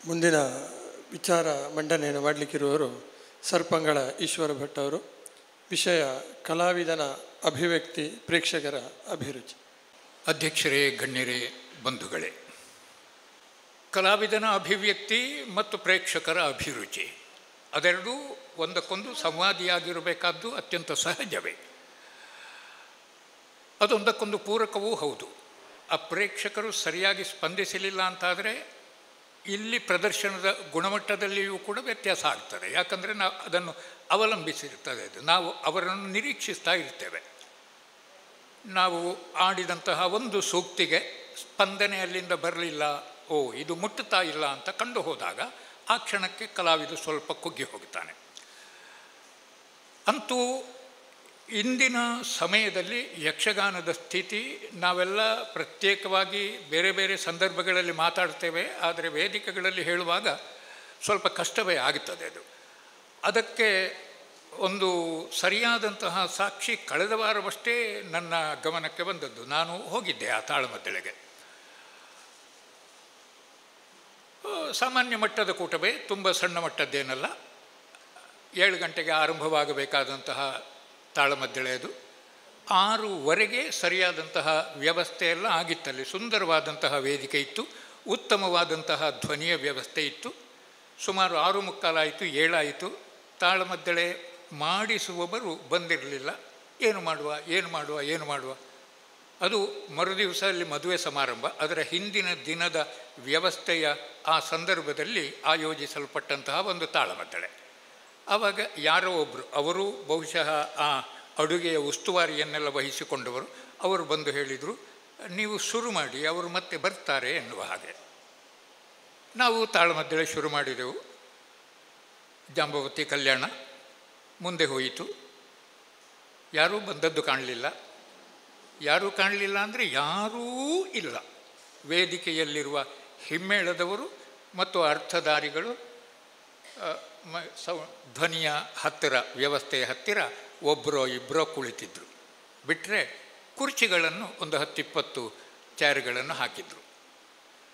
ಮುಂದಿನ ವಿಚಾರ ಮಂಡನೆಯನ್ನು ಮಾಡಲಿಕ್ಕಿರುವವರು ಸರ್ಪಂಗಳ ಈಶ್ವರ ಭಟ್ ಅವರು. ವಿಷಯ ಕಲಾವಿದನ ಅಭಿವ್ಯಕ್ತಿ, ಪ್ರೇಕ್ಷಕರ ಅಭಿರುಚಿ. ಅಧ್ಯಕ್ಷರೇ, ಗಣ್ಯರೇ, ಬಂಧುಗಳೇ, ಕಲಾವಿದನ ಅಭಿವ್ಯಕ್ತಿ ಮತ್ತು ಪ್ರೇಕ್ಷಕರ ಅಭಿರುಚಿ ಅದೆರಡೂ ಒಂದಕ್ಕೊಂದು ಸಂವಾದಿಯಾಗಿರಬೇಕಾದ್ದು ಅತ್ಯಂತ ಸಹಜವೇ. ಅದೊಂದಕ್ಕೊಂದು ಪೂರಕವೂ ಹೌದು. ಆ ಪ್ರೇಕ್ಷಕರು ಸರಿಯಾಗಿ ಸ್ಪಂದಿಸಲಿಲ್ಲ ಅಂತಾದರೆ ಇಲ್ಲಿ ಪ್ರದರ್ಶನದ ಗುಣಮಟ್ಟದಲ್ಲಿಯೂ ಕೂಡ ವ್ಯತ್ಯಾಸ ಆಗ್ತದೆ. ಯಾಕಂದರೆ ನಾವು ಅದನ್ನು ಅವಲಂಬಿಸಿರ್ತದೆ. ನಾವು ಅವರನ್ನು ನಿರೀಕ್ಷಿಸ್ತಾ ಇರ್ತೇವೆ. ನಾವು ಆಡಿದಂತಹ ಒಂದು ಸೂಕ್ತಿಗೆ ಸ್ಪಂದನೆ ಅಲ್ಲಿಂದ ಬರಲಿಲ್ಲ, ಇದು ಮುಟ್ಟುತ್ತಾ ಇಲ್ಲ ಅಂತ ಕಂಡು ಹೋದಾಗ ಆ ಕ್ಷಣಕ್ಕೆ ಕಲಾವಿದ ಸ್ವಲ್ಪ ಕುಗ್ಗಿ ಹೋಗ್ತಾನೆ. ಅಂತೂ ಇಂದಿನ ಸಮಯದಲ್ಲಿ ಯಕ್ಷಗಾನದ ಸ್ಥಿತಿ ನಾವೆಲ್ಲ ಪ್ರತ್ಯೇಕವಾಗಿ ಬೇರೆ ಬೇರೆ ಸಂದರ್ಭಗಳಲ್ಲಿ ಮಾತಾಡ್ತೇವೆ, ಆದರೆ ವೇದಿಕೆಗಳಲ್ಲಿ ಹೇಳುವಾಗ ಸ್ವಲ್ಪ ಕಷ್ಟವೇ ಆಗುತ್ತದೆ. ಅದಕ್ಕೆ ಒಂದು ಸರಿಯಾದಂತಹ ಸಾಕ್ಷಿ ಕಳೆದ ವಾರವಷ್ಟೇ ನನ್ನ ಗಮನಕ್ಕೆ ಬಂದದ್ದು. ನಾನು ಹೋಗಿದ್ದೆ ಆ ತಾಳಮದ್ದಳೆಗೆ. ಸಾಮಾನ್ಯ ಮಟ್ಟದ ಕೂಟವೇ, ತುಂಬ ಸಣ್ಣ ಮಟ್ಟದ್ದೇನಲ್ಲ. 7 ಗಂಟೆಗೆ ಆರಂಭವಾಗಬೇಕಾದಂತಹ ತಾಳಮದ್ದಳೆ ಅದು. 6:15 ಸರಿಯಾದಂತಹ ವ್ಯವಸ್ಥೆ ಎಲ್ಲ ಆಗಿತ್ತಲ್ಲಿ. ಸುಂದರವಾದಂತಹ ವೇದಿಕೆ ಇತ್ತು, ಉತ್ತಮವಾದಂತಹ ಧ್ವನಿಯ ವ್ಯವಸ್ಥೆ ಇತ್ತು. ಸುಮಾರು 6:45 ಆಯಿತು, 7 ಆಯಿತು. ತಾಳಮದ್ದಳೆ ಮಾಡಿಸುವವರು ಬಂದಿರಲಿಲ್ಲ. ಏನು ಮಾಡುವ ಅದು ಮರುದಿವಸ ಅಲ್ಲಿ ಮದುವೆ ಸಮಾರಂಭ. ಅದರ ಹಿಂದಿನ ದಿನದ ವ್ಯವಸ್ಥೆಯ ಆ ಸಂದರ್ಭದಲ್ಲಿ ಆಯೋಜಿಸಲ್ಪಟ್ಟಂತಹ ಒಂದು ತಾಳಮದ್ದಳೆ. ಆವಾಗ ಯಾರೋ ಒಬ್ಬರು, ಅವರು ಬಹುಶಃ ಆ ಅಡುಗೆಯ ಉಸ್ತುವಾರಿಯನ್ನೆಲ್ಲ ವಹಿಸಿಕೊಂಡವರು, ಅವರು ಬಂದು ಹೇಳಿದರು, ನೀವು ಶುರು ಮಾಡಿ, ಅವರು ಮತ್ತೆ ಬರ್ತಾರೆ ಎನ್ನುವ ಹಾಗೆ. ನಾವು ತಾಳಮದ್ದಳೆ ಶುರು ಮಾಡಿದೆವು. ಜಾಂಬವತಿ ಕಲ್ಯಾಣ ಮುಂದೆ ಹೋಯಿತು. ಯಾರೂ ಬಂದದ್ದು ಕಾಣಲಿಲ್ಲ. ಯಾರೂ ಕಾಣಲಿಲ್ಲ ಅಂದರೆ ಯಾರೂ ಇಲ್ಲ. ವೇದಿಕೆಯಲ್ಲಿರುವ ಹಿಮ್ಮೇಳದವರು ಮತ್ತು ಅರ್ಥಧಾರಿಗಳು ಧ್ವನಿಯ ಹತ್ತಿರ, ವ್ಯವಸ್ಥೆಯ ಹತ್ತಿರ ಒಬ್ಬರೋ ಇಬ್ಬರೋ ಕುಳಿತಿದ್ರು. ಬಿಟ್ಟರೆ ಕುರ್ಚಿಗಳನ್ನು ಒಂದು 10-20 ಚೇರ್ಗಳನ್ನು ಹಾಕಿದ್ರು.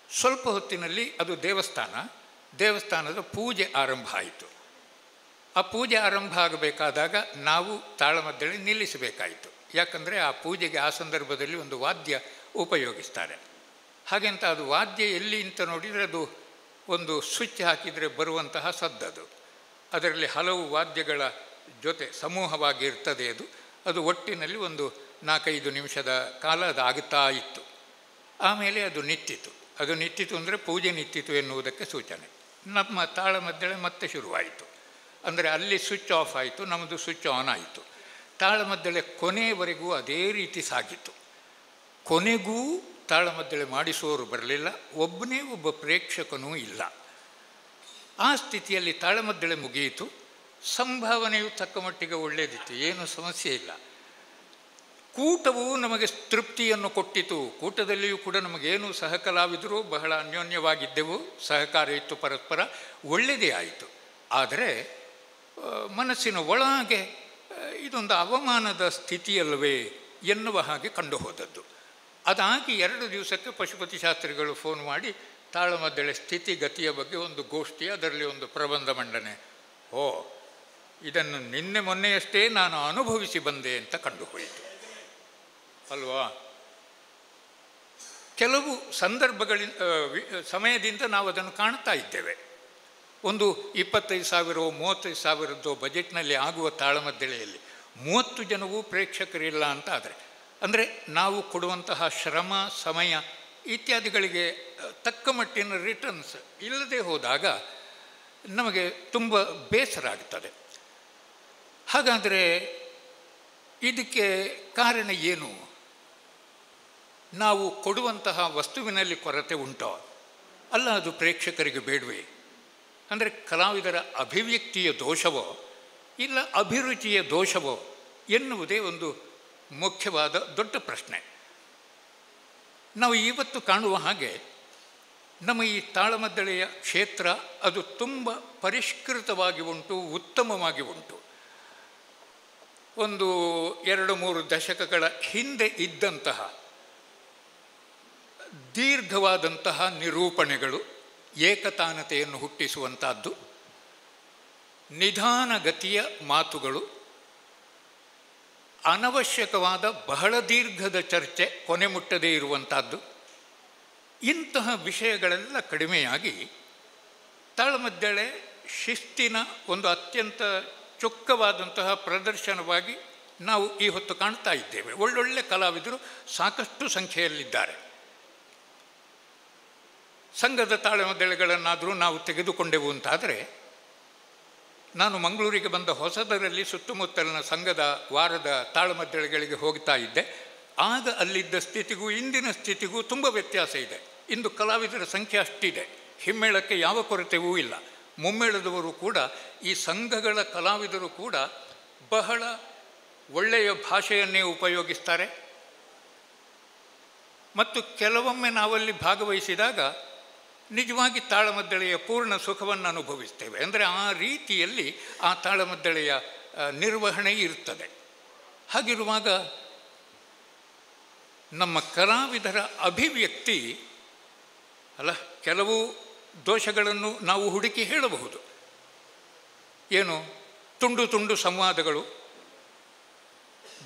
ಸ್ವಲ್ಪ ಹೊತ್ತಿನಲ್ಲಿ ಅದು ದೇವಸ್ಥಾನದ ಪೂಜೆ ಆರಂಭ ಆಯಿತು. ಆ ಪೂಜೆ ಆರಂಭ ಆಗಬೇಕಾದಾಗ ನಾವು ತಾಳಮದ್ದಳೆ ನಿಲ್ಲಿಸಬೇಕಾಯಿತು. ಯಾಕಂದರೆ ಆ ಪೂಜೆಗೆ ಆ ಸಂದರ್ಭದಲ್ಲಿ ಒಂದು ವಾದ್ಯ ಉಪಯೋಗಿಸ್ತಾರೆ. ಹಾಗೆಂತ ಅದು ವಾದ್ಯ ಎಲ್ಲಿ ಅಂತ ನೋಡಿದರೆ ಅದು ಒಂದು ಸ್ವಿಚ್ ಹಾಕಿದರೆ ಬರುವಂತಹ ಸದ್ದದು. ಅದರಲ್ಲಿ ಹಲವು ವಾದ್ಯಗಳ ಜೊತೆ ಸಮೂಹವಾಗಿ ಇರ್ತದೆ. ಅದು ಒಟ್ಟಿನಲ್ಲಿ ಒಂದು 4-5 ನಿಮಿಷದ ಕಾಲ ಅದು ಆಗುತ್ತಾ ಇತ್ತು. ಆಮೇಲೆ ಅದು ನಿಂತಿತು ಅಂದರೆ ಪೂಜೆ ನಿಂತಿತು ಎನ್ನುವುದಕ್ಕೆ ಸೂಚನೆ. ನಮ್ಮ ತಾಳಮದ್ದಳೆ ಮತ್ತೆ ಶುರುವಾಯಿತು. ಅಂದರೆ ಅಲ್ಲಿ ಸ್ವಿಚ್ ಆಫ್ ಆಯಿತು, ನಮ್ಮದು ಸ್ವಿಚ್ ಆನ್ ಆಯಿತು. ತಾಳಮದ್ದಳೆ ಕೊನೆಯವರೆಗೂ ಅದೇ ರೀತಿ ಸಾಗಿತು. ಕೊನೆಗೂ ತಾಳಮದ್ದಳೆ ಮಾಡಿಸುವವರು ಬರಲಿಲ್ಲ, ಒಬ್ಬ ಪ್ರೇಕ್ಷಕನೂ ಇಲ್ಲ. ಆ ಸ್ಥಿತಿಯಲ್ಲಿ ತಾಳಮದ್ದಳೆ ಮುಗಿಯಿತು. ಸಂಭಾವನೆಯು ತಕ್ಕ ಮಟ್ಟಿಗೆ ಒಳ್ಳೆಯದಿತ್ತು, ಏನೂ ಸಮಸ್ಯೆ ಇಲ್ಲ. ಕೂಟವು ನಮಗೆ ತೃಪ್ತಿಯನ್ನು ಕೊಟ್ಟಿತು. ಕೂಟದಲ್ಲಿಯೂ ಕೂಡ ನಮಗೇನು ಸಹಕಲಾವಿದರು ಬಹಳ ಅನ್ಯೋನ್ಯವಾಗಿದ್ದೆವು, ಸಹಕಾರ ಇತ್ತು ಪರಸ್ಪರ, ಒಳ್ಳೆಯದೇ ಆಯಿತು. ಆದರೆ ಮನಸ್ಸಿನ ಒಳಗೆ ಇದೊಂದು ಅವಮಾನದ ಸ್ಥಿತಿಯಲ್ಲವೇ ಎನ್ನುವ ಹಾಗೆ ಕಂಡು ಹೋದದ್ದು. ಅದಾಗಿ 2 ದಿವಸಕ್ಕೆ ಪಶುಪತಿ ಶಾಸ್ತ್ರಿಗಳು ಫೋನ್ ಮಾಡಿ ತಾಳಮದ್ದಳೆ ಸ್ಥಿತಿಗತಿಯ ಬಗ್ಗೆ ಒಂದು ಗೋಷ್ಠಿ, ಅದರಲ್ಲಿ ಒಂದು ಪ್ರಬಂಧ ಮಂಡನೆ. ಇದನ್ನು ನಿನ್ನೆ ಮೊನ್ನೆಯಷ್ಟೇ ನಾನು ಅನುಭವಿಸಿ ಬಂದೆ ಅಂತ ಕಂಡು ಹೋಯಿತು ಅಲ್ವಾ. ಕೆಲವು ಸಮಯದಿಂದ ನಾವು ಅದನ್ನು ಕಾಣ್ತಾ ಇದ್ದೇವೆ. ಒಂದು 25,000 30,000 ಬಜೆಟ್ನಲ್ಲಿ ಆಗುವ ತಾಳಮದ್ದಳೆಯಲ್ಲಿ 30 ಜನವೂ ಪ್ರೇಕ್ಷಕರಿಲ್ಲ ಅಂತ ಅಂದರೆ ನಾವು ಕೊಡುವಂತಹ ಶ್ರಮ, ಸಮಯ ಇತ್ಯಾದಿಗಳಿಗೆ ತಕ್ಕ ಮಟ್ಟಿನ ರಿಟರ್ನ್ಸ್ ಇಲ್ಲದೆ ಹೋದಾಗ ನಮಗೆ ತುಂಬ ಬೇಸರ ಆಗ್ತದೆ. ಹಾಗಾದರೆ ಇದಕ್ಕೆ ಕಾರಣ ಏನು? ನಾವು ಕೊಡುವಂತಹ ವಸ್ತುವಿನಲ್ಲಿ ಕೊರತೆ ಉಂಟೋ? ಅಲ್ಲ, ಅದು ಪ್ರೇಕ್ಷಕರಿಗೆ ಬೇಡವೇ? ಅಂದರೆ ಕಲಾವಿದರ ಅಭಿವ್ಯಕ್ತಿಯ ದೋಷವೋ ಇಲ್ಲ ಅಭಿರುಚಿಯ ದೋಷವೋ ಎನ್ನುವುದೇ ಒಂದು ಮುಖ್ಯವಾದ ದೊಡ್ಡ ಪ್ರಶ್ನೆ. ನಾವು ಇವತ್ತು ಕಾಣುವ ಹಾಗೆ ನಮ್ಮ ಈ ತಾಳಮದ್ದಳೆಯ ಕ್ಷೇತ್ರ ಅದು ತುಂಬ ಪರಿಷ್ಕೃತವಾಗಿ ಉಂಟು, ಉತ್ತಮವಾಗಿ ಉಂಟು. ಒಂದು 2-3 ದಶಕಗಳ ಹಿಂದೆ ಇದ್ದಂತಹ ದೀರ್ಘವಾದಂತಹ ನಿರೂಪಣೆಗಳು, ಏಕತಾನತೆಯನ್ನು ಹುಟ್ಟಿಸುವಂಥದ್ದು, ನಿಧಾನಗತಿಯ ಮಾತುಗಳು, ಅನವಶ್ಯಕವಾದ ಬಹಳ ದೀರ್ಘದ ಚರ್ಚೆ ಕೊನೆ ಮುಟ್ಟದೇ ಇರುವಂಥದ್ದು, ಇಂತಹ ವಿಷಯಗಳೆಲ್ಲ ಕಡಿಮೆಯಾಗಿ ತಾಳಮದ್ದಳೆ ಶಿಸ್ತಿನ ಒಂದು ಅತ್ಯಂತ ಚೊಕ್ಕವಾದಂತಹ ಪ್ರದರ್ಶನವಾಗಿ ನಾವು ಈ ಹೊತ್ತು ಕಾಣ್ತಾ ಇದ್ದೇವೆ. ಒಳ್ಳೊಳ್ಳೆ ಕಲಾವಿದರು ಸಾಕಷ್ಟು ಸಂಖ್ಯೆಯಲ್ಲಿದ್ದಾರೆ. ಸಂಘದ ತಾಳಮದ್ದಳೆಗಳನ್ನಾದರೂ ನಾವು ತೆಗೆದುಕೊಂಡೆವು ಅಂತಾದರೆ, ನಾನು ಮಂಗಳೂರಿಗೆ ಬಂದ ಹೊಸದರಲ್ಲಿ ಸುತ್ತಮುತ್ತಲಿನ ಸಂಘದ ವಾರದ ತಾಳಮದ್ದಳೆಗಳಿಗೆ ಹೋಗ್ತಾ ಇದ್ದೆ. ಆಗ ಅಲ್ಲಿದ್ದ ಸ್ಥಿತಿಗೂ ಇಂದಿನ ಸ್ಥಿತಿಗೂ ತುಂಬ ವ್ಯತ್ಯಾಸ ಇದೆ. ಇಂದು ಕಲಾವಿದರ ಸಂಖ್ಯೆ ಅಷ್ಟಿದೆ, ಹಿಮ್ಮೇಳಕ್ಕೆ ಯಾವ ಕೊರತೆಯೂ ಇಲ್ಲ. ಮುಮ್ಮೇಳದವರು ಕೂಡ, ಈ ಸಂಘಗಳ ಕಲಾವಿದರು ಕೂಡ ಬಹಳ ಒಳ್ಳೆಯ ಭಾಷೆಯನ್ನೇ ಉಪಯೋಗಿಸ್ತಾರೆ. ಮತ್ತು ಕೆಲವೊಮ್ಮೆ ನಾವಲ್ಲಿ ಭಾಗವಹಿಸಿದಾಗ ನಿಜವಾಗಿ ತಾಳಮದ್ದಳೆಯ ಪೂರ್ಣ ಸುಖವನ್ನು ಅನುಭವಿಸ್ತೇವೆ. ಅಂದರೆ ಆ ರೀತಿಯಲ್ಲಿ ಆ ತಾಳಮದ್ದಳೆಯ ನಿರ್ವಹಣೆ ಇರ್ತದೆ. ಹಾಗಿರುವಾಗ ನಮ್ಮ ಕಲಾವಿದರ ಅಭಿವ್ಯಕ್ತಿ ಅಲ್ಲ, ಕೆಲವು ದೋಷಗಳನ್ನು ನಾವು ಹುಡುಕಿ ಹೇಳಬಹುದು. ಏನು, ತುಂಡು ತುಂಡು ಸಂವಾದಗಳು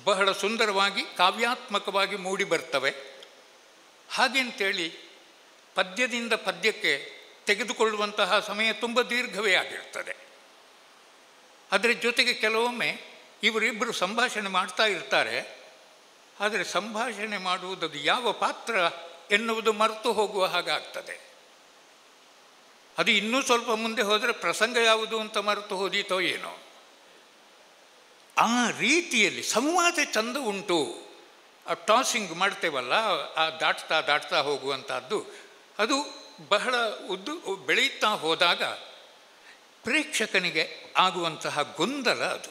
ಬಹಳ ಸುಂದರವಾಗಿ ಕಾವ್ಯಾತ್ಮಕವಾಗಿ ಮೂಡಿ ಬರ್ತವೆ. ಹಾಗೆಂತೇಳಿ ಪದ್ಯದಿಂದ ಪದ್ಯಕ್ಕೆ ತೆಗೆದುಕೊಳ್ಳುವಂತಹ ಸಮಯ ತುಂಬ ದೀರ್ಘವೇ ಆಗಿರ್ತದೆ. ಅದರ ಜೊತೆಗೆ ಕೆಲವೊಮ್ಮೆ ಇವರಿಬ್ಬರು ಸಂಭಾಷಣೆ ಮಾಡ್ತಾ ಇರ್ತಾರೆ, ಆದರೆ ಸಂಭಾಷಣೆ ಮಾಡುವುದದು ಯಾವ ಪಾತ್ರ ಎನ್ನುವುದು ಮರೆತು ಹೋಗುವ ಹಾಗಾಗ್ತದೆ. ಅದು ಇನ್ನೂ ಸ್ವಲ್ಪ ಮುಂದೆ ಹೋದರೆ ಪ್ರಸಂಗ ಯಾವುದು ಅಂತ ಮರೆತು ಹೋದೀತೋ ಏನೋ. ಆ ರೀತಿಯಲ್ಲಿ ಸಂವಾದ ಚಂದ ಉಂಟು. ಆ ಟಾಸಿಂಗ್ ಮಾಡ್ತೇವಲ್ಲ, ಆ ದಾಟ್ತಾ ಹೋಗುವಂಥದ್ದು, ಅದು ಬಹಳ ಬೆಳೆಯುತ್ತಾ ಹೋದಾಗ ಪ್ರೇಕ್ಷಕನಿಗೆ ಆಗುವಂತಹ ಗೊಂದಲ ಅದು.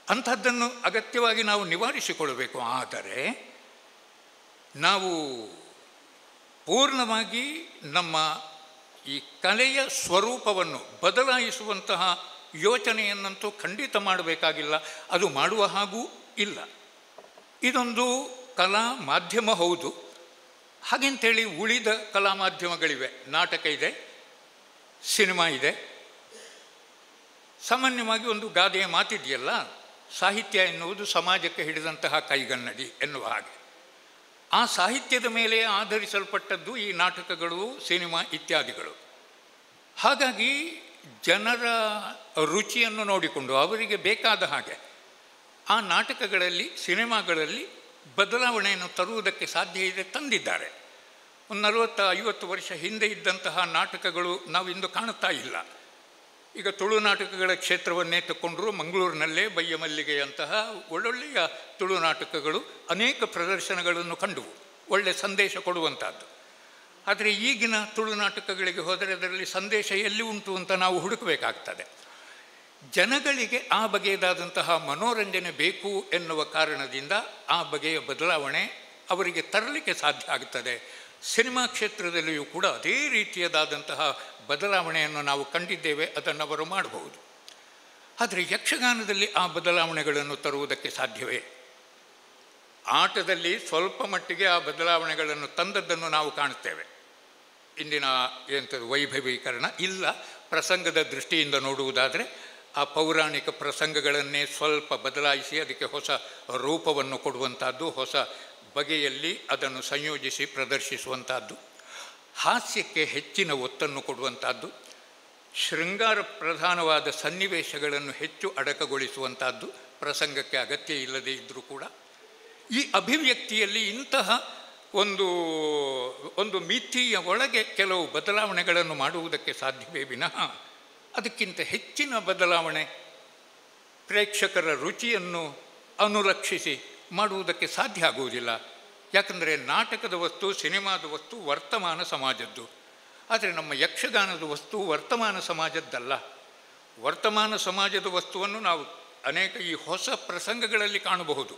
ಅಂಥದ್ದನ್ನು ಅಗತ್ಯವಾಗಿ ನಾವು ನಿವಾರಿಸಿಕೊಳ್ಳಬೇಕು. ಆದರೆ ನಾವು ಪೂರ್ಣವಾಗಿ ನಮ್ಮ ಈ ಕಲೆಯ ಸ್ವರೂಪವನ್ನು ಬದಲಾಯಿಸುವಂತಹ ಯೋಚನೆಯನ್ನಂತೂ ಖಂಡಿತ ಮಾಡಬೇಕಾಗಿಲ್ಲ. ಅದು ಮಾಡುವ ಹಾಗೂ ಇಲ್ಲ. ಇದೊಂದು ಕಲಾ ಮಾಧ್ಯಮ ಹೌದು. ಹಾಗೆಂತೇಳಿ ಉಳಿದ ಕಲಾ ಮಾಧ್ಯಮಗಳಿವೆ. ನಾಟಕ ಇದೆ, ಸಿನಿಮಾ ಇದೆ. ಸಾಮಾನ್ಯವಾಗಿ ಒಂದು ಗಾದೆಯ ಮಾತಿದೆಯಲ್ಲ, ಸಾಹಿತ್ಯ ಎನ್ನುವುದು ಸಮಾಜಕ್ಕೆ ಹಿಡಿದಂತಹ ಕೈಗನ್ನಡಿ ಎನ್ನುವ ಹಾಗೆ. ಆ ಸಾಹಿತ್ಯದ ಮೇಲೆ ಆಧರಿಸಲ್ಪಟ್ಟದ್ದು ಈ ನಾಟಕಗಳು, ಸಿನಿಮಾ ಇತ್ಯಾದಿಗಳು. ಹಾಗಾಗಿ ಜನರ ರುಚಿಯನ್ನು ನೋಡಿಕೊಂಡು ಅವರಿಗೆ ಬೇಕಾದ ಹಾಗೆ ಆ ನಾಟಕಗಳಲ್ಲಿ, ಸಿನಿಮಾಗಳಲ್ಲಿ ಬದಲಾವಣೆಯನ್ನು ತರುವುದಕ್ಕೆ ಸಾಧ್ಯ ಇದೆ, ತಂದಿದ್ದಾರೆ. ಒಂದು 40-50 ವರ್ಷ ಹಿಂದೆ ಇದ್ದಂತಹ ನಾಟಕಗಳು ನಾವಿಂದು ಕಾಣುತ್ತಾ ಇಲ್ಲ. ಈಗ ತುಳು ನಾಟಕಗಳ ಕ್ಷೇತ್ರವನ್ನೇ ತಗೊಂಡ್ರು. ಮಂಗಳೂರಿನಲ್ಲೇ ಬಯ್ಯ ಮಲ್ಲಿಗೆಯಂತಹ ಒಳ್ಳೊಳ್ಳೆಯ ತುಳು ನಾಟಕಗಳು ಅನೇಕ ಪ್ರದರ್ಶನಗಳನ್ನು ಕಂಡುವು, ಒಳ್ಳೆಯ ಸಂದೇಶ ಕೊಡುವಂಥದ್ದು. ಆದರೆ ಈಗಿನ ತುಳು ನಾಟಕಗಳಿಗೆ ಹೋದರೆ ಅದರಲ್ಲಿ ಸಂದೇಶ ಎಲ್ಲಿ ಉಂಟು ಅಂತ ನಾವು ಹುಡುಕಬೇಕಾಗ್ತದೆ. ಜನಗಳಿಗೆ ಆ ಬಗೆಯದಾದಂತಹ ಮನೋರಂಜನೆ ಬೇಕು ಎನ್ನುವ ಕಾರಣದಿಂದ ಆ ಬಗೆಯ ಬದಲಾವಣೆ ಅವರಿಗೆ ತರಲಿಕ್ಕೆ ಸಾಧ್ಯ ಆಗುತ್ತದೆ. ಸಿನಿಮಾ ಕ್ಷೇತ್ರದಲ್ಲಿಯೂ ಕೂಡ ಅದೇ ರೀತಿಯದಾದಂತಹ ಬದಲಾವಣೆಯನ್ನು ನಾವು ಕಂಡಿದ್ದೇವೆ, ಅದನ್ನು ಅವರು ಮಾಡಬಹುದು. ಆದರೆ ಯಕ್ಷಗಾನದಲ್ಲಿ ಆ ಬದಲಾವಣೆಗಳನ್ನು ತರುವುದಕ್ಕೆ ಸಾಧ್ಯವೇ? ಆಟದಲ್ಲಿ ಸ್ವಲ್ಪ ಮಟ್ಟಿಗೆ ಆ ಬದಲಾವಣೆಗಳನ್ನು ತಂದದ್ದನ್ನು ನಾವು ಕಾಣುತ್ತೇವೆ. ಇಂದಿನ ಎಂಥದ್ದು ವೈಭವೀಕರಣ ಇಲ್ಲ. ಪ್ರಸಂಗದ ದೃಷ್ಟಿಯಿಂದ ನೋಡುವುದಾದರೆ ಆ ಪೌರಾಣಿಕ ಪ್ರಸಂಗಗಳನ್ನೇ ಸ್ವಲ್ಪ ಬದಲಾಯಿಸಿ ಅದಕ್ಕೆ ಹೊಸ ರೂಪವನ್ನು ಕೊಡುವಂಥದ್ದು, ಹೊಸ ಬಗೆಯಲ್ಲಿ ಅದನ್ನು ಸಂಯೋಜಿಸಿ ಪ್ರದರ್ಶಿಸುವಂಥದ್ದು, ಹಾಸ್ಯಕ್ಕೆ ಹೆಚ್ಚಿನ ಒತ್ತನ್ನು ಕೊಡುವಂಥದ್ದು, ಶೃಂಗಾರ ಪ್ರಧಾನವಾದ ಸನ್ನಿವೇಶಗಳನ್ನು ಹೆಚ್ಚು ಅಡಕಗೊಳಿಸುವಂಥದ್ದು, ಪ್ರಸಂಗಕ್ಕೆ ಅಗತ್ಯ ಇಲ್ಲದೇ ಇದ್ದರೂ ಕೂಡ ಈ ಅಭಿವ್ಯಕ್ತಿಯಲ್ಲಿ ಇಂತಹ ಒಂದು ಮಿತಿಯ ಒಳಗೆ ಕೆಲವು ಬದಲಾವಣೆಗಳನ್ನು ಮಾಡುವುದಕ್ಕೆ ಸಾಧ್ಯವೇ ವಿನಃ ಅದಕ್ಕಿಂತ ಹೆಚ್ಚಿನ ಬದಲಾವಣೆ ಪ್ರೇಕ್ಷಕರ ರುಚಿಯನ್ನು ಅನುರಕ್ಷಿಸಿ ಮಾಡುವುದಕ್ಕೆ ಸಾಧ್ಯ ಆಗುವುದಿಲ್ಲ. ಯಾಕಂದರೆ ನಾಟಕದ ವಸ್ತು, ಸಿನಿಮಾದ ವಸ್ತು ವರ್ತಮಾನ ಸಮಾಜದ್ದು. ಆದರೆ ನಮ್ಮ ಯಕ್ಷಗಾನದ ವಸ್ತು ವರ್ತಮಾನ ಸಮಾಜದ್ದಲ್ಲ. ವರ್ತಮಾನ ಸಮಾಜದ ವಸ್ತುವನ್ನು ನಾವು ಅನೇಕ ಈ ಹೊಸ ಪ್ರಸಂಗಗಳಲ್ಲಿ ಕಾಣಬಹುದು.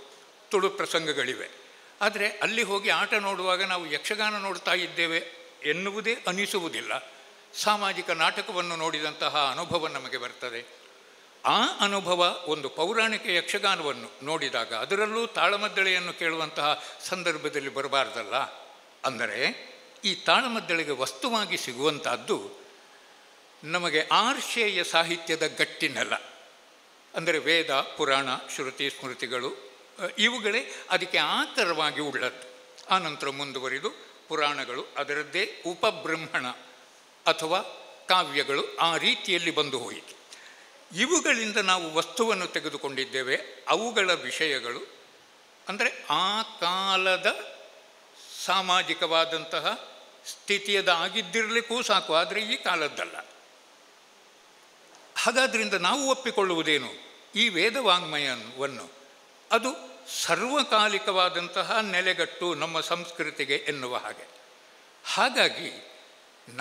ತುಳು ಪ್ರಸಂಗಗಳಿವೆ. ಆದರೆ ಅಲ್ಲಿ ಹೋಗಿ ಆಟ ನೋಡುವಾಗ ನಾವು ಯಕ್ಷಗಾನ ನೋಡ್ತಾ ಇದ್ದೇವೆ ಎನ್ನುವುದೇ ಅನಿಸುವುದಿಲ್ಲ. ಸಾಮಾಜಿಕ ನಾಟಕವನ್ನು ನೋಡಿದಂತಹ ಅನುಭವ ನಮಗೆ ಬರ್ತದೆ. ಆ ಅನುಭವ ಒಂದು ಪೌರಾಣಿಕ ಯಕ್ಷಗಾನವನ್ನು ನೋಡಿದಾಗ ಅದರಲ್ಲೂ ತಾಳಮದ್ದಳೆಯನ್ನು ಕೇಳುವಂತಹ ಸಂದರ್ಭದಲ್ಲಿ ಬರಬಾರ್ದಲ್ಲ. ಅಂದರೆ ಈ ತಾಳಮದ್ದಳೆಗೆ ವಸ್ತುವಾಗಿ ಸಿಗುವಂಥದ್ದು ನಮಗೆ ಆರ್ಷೇಯ ಸಾಹಿತ್ಯದ ಗಟ್ಟಿನೆಲ್ಲ, ಅಂದರೆ ವೇದ, ಪುರಾಣ, ಶ್ರುತಿ, ಸ್ಮೃತಿಗಳು ಇವುಗಳೇ ಅದಕ್ಕೆ ಆಕರವಾಗಿ ಉಳ್ಳದ್ದು. ಆನಂತರ ಮುಂದುವರಿದು ಪುರಾಣಗಳು, ಅದರದ್ದೇ ಉಪಬ್ರಹ್ಮಣ ಅಥವಾ ಕಾವ್ಯಗಳು ಆ ರೀತಿಯಲ್ಲಿ ಬಂದು ಹೋಯಿತು. ಇವುಗಳಿಂದ ನಾವು ವಸ್ತುವನ್ನು ತೆಗೆದುಕೊಂಡಿದ್ದೇವೆ. ಅವುಗಳ ವಿಷಯಗಳು ಅಂದರೆ ಆ ಕಾಲದ ಸಾಮಾಜಿಕವಾದಂತಹ ಸ್ಥಿತಿಯದಾಗಿದ್ದಿರಲಿಕ್ಕೂ ಸಾಕು, ಆದರೆ ಈ ಕಾಲದ್ದಲ್ಲ. ಹಾಗಾದ್ರಿಂದ ನಾವು ಒಪ್ಪಿಕೊಳ್ಳುವುದೇನು? ಈ ವೇದವಾಂಗ್ಮಯವನ್ನು ಅದು ಸರ್ವಕಾಲಿಕವಾದಂತಹ ನೆಲೆಗಟ್ಟು ನಮ್ಮ ಸಂಸ್ಕೃತಿಗೆ ಎನ್ನುವ ಹಾಗೆ. ಹಾಗಾಗಿ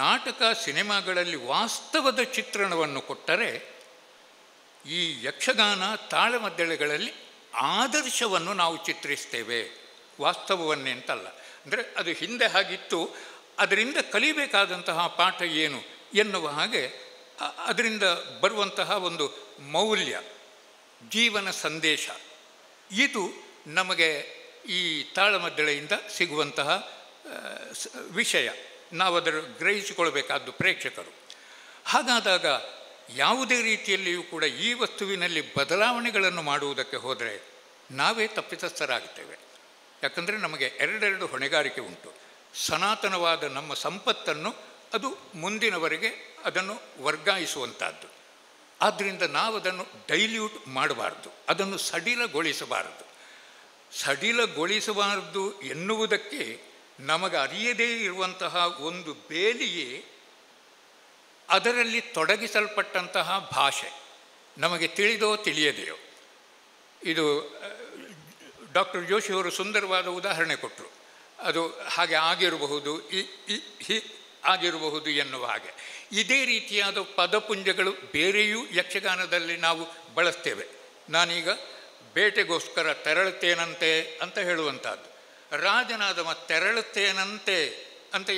ನಾಟಕ, ಸಿನಿಮಾಗಳಲ್ಲಿ ವಾಸ್ತವದ ಚಿತ್ರಣವನ್ನು ಕೊಟ್ಟರೆ ಈ ಯಕ್ಷಗಾನ, ತಾಳಮದ್ದಳೆಗಳಲ್ಲಿ ಆದರ್ಶವನ್ನು ನಾವು ಚಿತ್ರಿಸ್ತೇವೆ, ವಾಸ್ತವವನ್ನೇ ಅಂತಲ್ಲ. ಅಂದರೆ ಅದು ಹಿಂದೆ ಹಾಗಿತ್ತು, ಅದರಿಂದ ಕಲಿಬೇಕಾದಂತಹ ಪಾಠ ಏನು ಎನ್ನುವ ಹಾಗೆ ಅದರಿಂದ ಬರುವಂತಹ ಒಂದು ಮೌಲ್ಯ, ಜೀವನ ಸಂದೇಶ, ಇದು ನಮಗೆ ಈ ತಾಳಮದ್ದಳೆಯಿಂದ ಸಿಗುವಂತಹ ವಿಷಯ. ನಾವು ಅದರ ಗ್ರಹಿಸಿಕೊಳ್ಬೇಕಾದ್ದು ಪ್ರೇಕ್ಷಕರು. ಹಾಗಾದಾಗ ಯಾವುದೇ ರೀತಿಯಲ್ಲಿಯೂ ಕೂಡ ಈ ವಸ್ತುವಿನಲ್ಲಿ ಬದಲಾವಣೆಗಳನ್ನು ಮಾಡುವುದಕ್ಕೆ ಹೋದರೆ ನಾವೇ ತಪ್ಪಿತಸ್ಥರಾಗುತ್ತೇವೆ. ಯಾಕಂದರೆ ನಮಗೆ ಎರಡೆರಡು ಹೊಣೆಗಾರಿಕೆ ಉಂಟು. ಸನಾತನವಾದ ನಮ್ಮ ಸಂಪತ್ತನ್ನು ಅದು ಮುಂದಿನವರೆಗೆ ಅದನ್ನು ವರ್ಗಾಯಿಸುವಂಥದ್ದು. ಆದ್ದರಿಂದ ನಾವು ಅದನ್ನು ಡೈಲ್ಯೂಟ್ ಮಾಡಬಾರ್ದು, ಅದನ್ನು ಸಡಿಲಗೊಳಿಸಬಾರದು. ಸಡಿಲಗೊಳಿಸಬಾರದು ಎನ್ನುವುದಕ್ಕೆ ನಮಗೆ ಅರಿಯದೇ ಇರುವಂತಹ ಒಂದು ಬೇಲಿಯೇ ಅದರಲ್ಲಿ ತೊಡಗಿಸಲ್ಪಟ್ಟಂತಹ ಭಾಷೆ, ನಮಗೆ ತಿಳಿದೋ ತಿಳಿಯದೆಯೋ. ಇದು ಡಾಕ್ಟರ್ ಜೋಶಿಯವರು ಸುಂದರವಾದ ಉದಾಹರಣೆ ಕೊಟ್ಟರು. ಅದು ಹಾಗೆ ಆಗಿರಬಹುದು, ಆಗಿರಬಹುದು ಎನ್ನುವ ಹಾಗೆ. ಇದೇ ರೀತಿಯಾದ ಪದಪುಂಜಗಳು ಬೇರೆಯೂ ಯಕ್ಷಗಾನದಲ್ಲಿ ನಾವು ಬಳಸ್ತೇವೆ. ನಾನೀಗ ಬೇಟೆಗೋಸ್ಕರ ತೆರಳುತ್ತೇನಂತೆ ಅಂತ ಹೇಳುವಂಥದ್ದು. ರಾಜನಾದವ ತೆರಳುತ್ತೇನಂತೆ ಅಂತ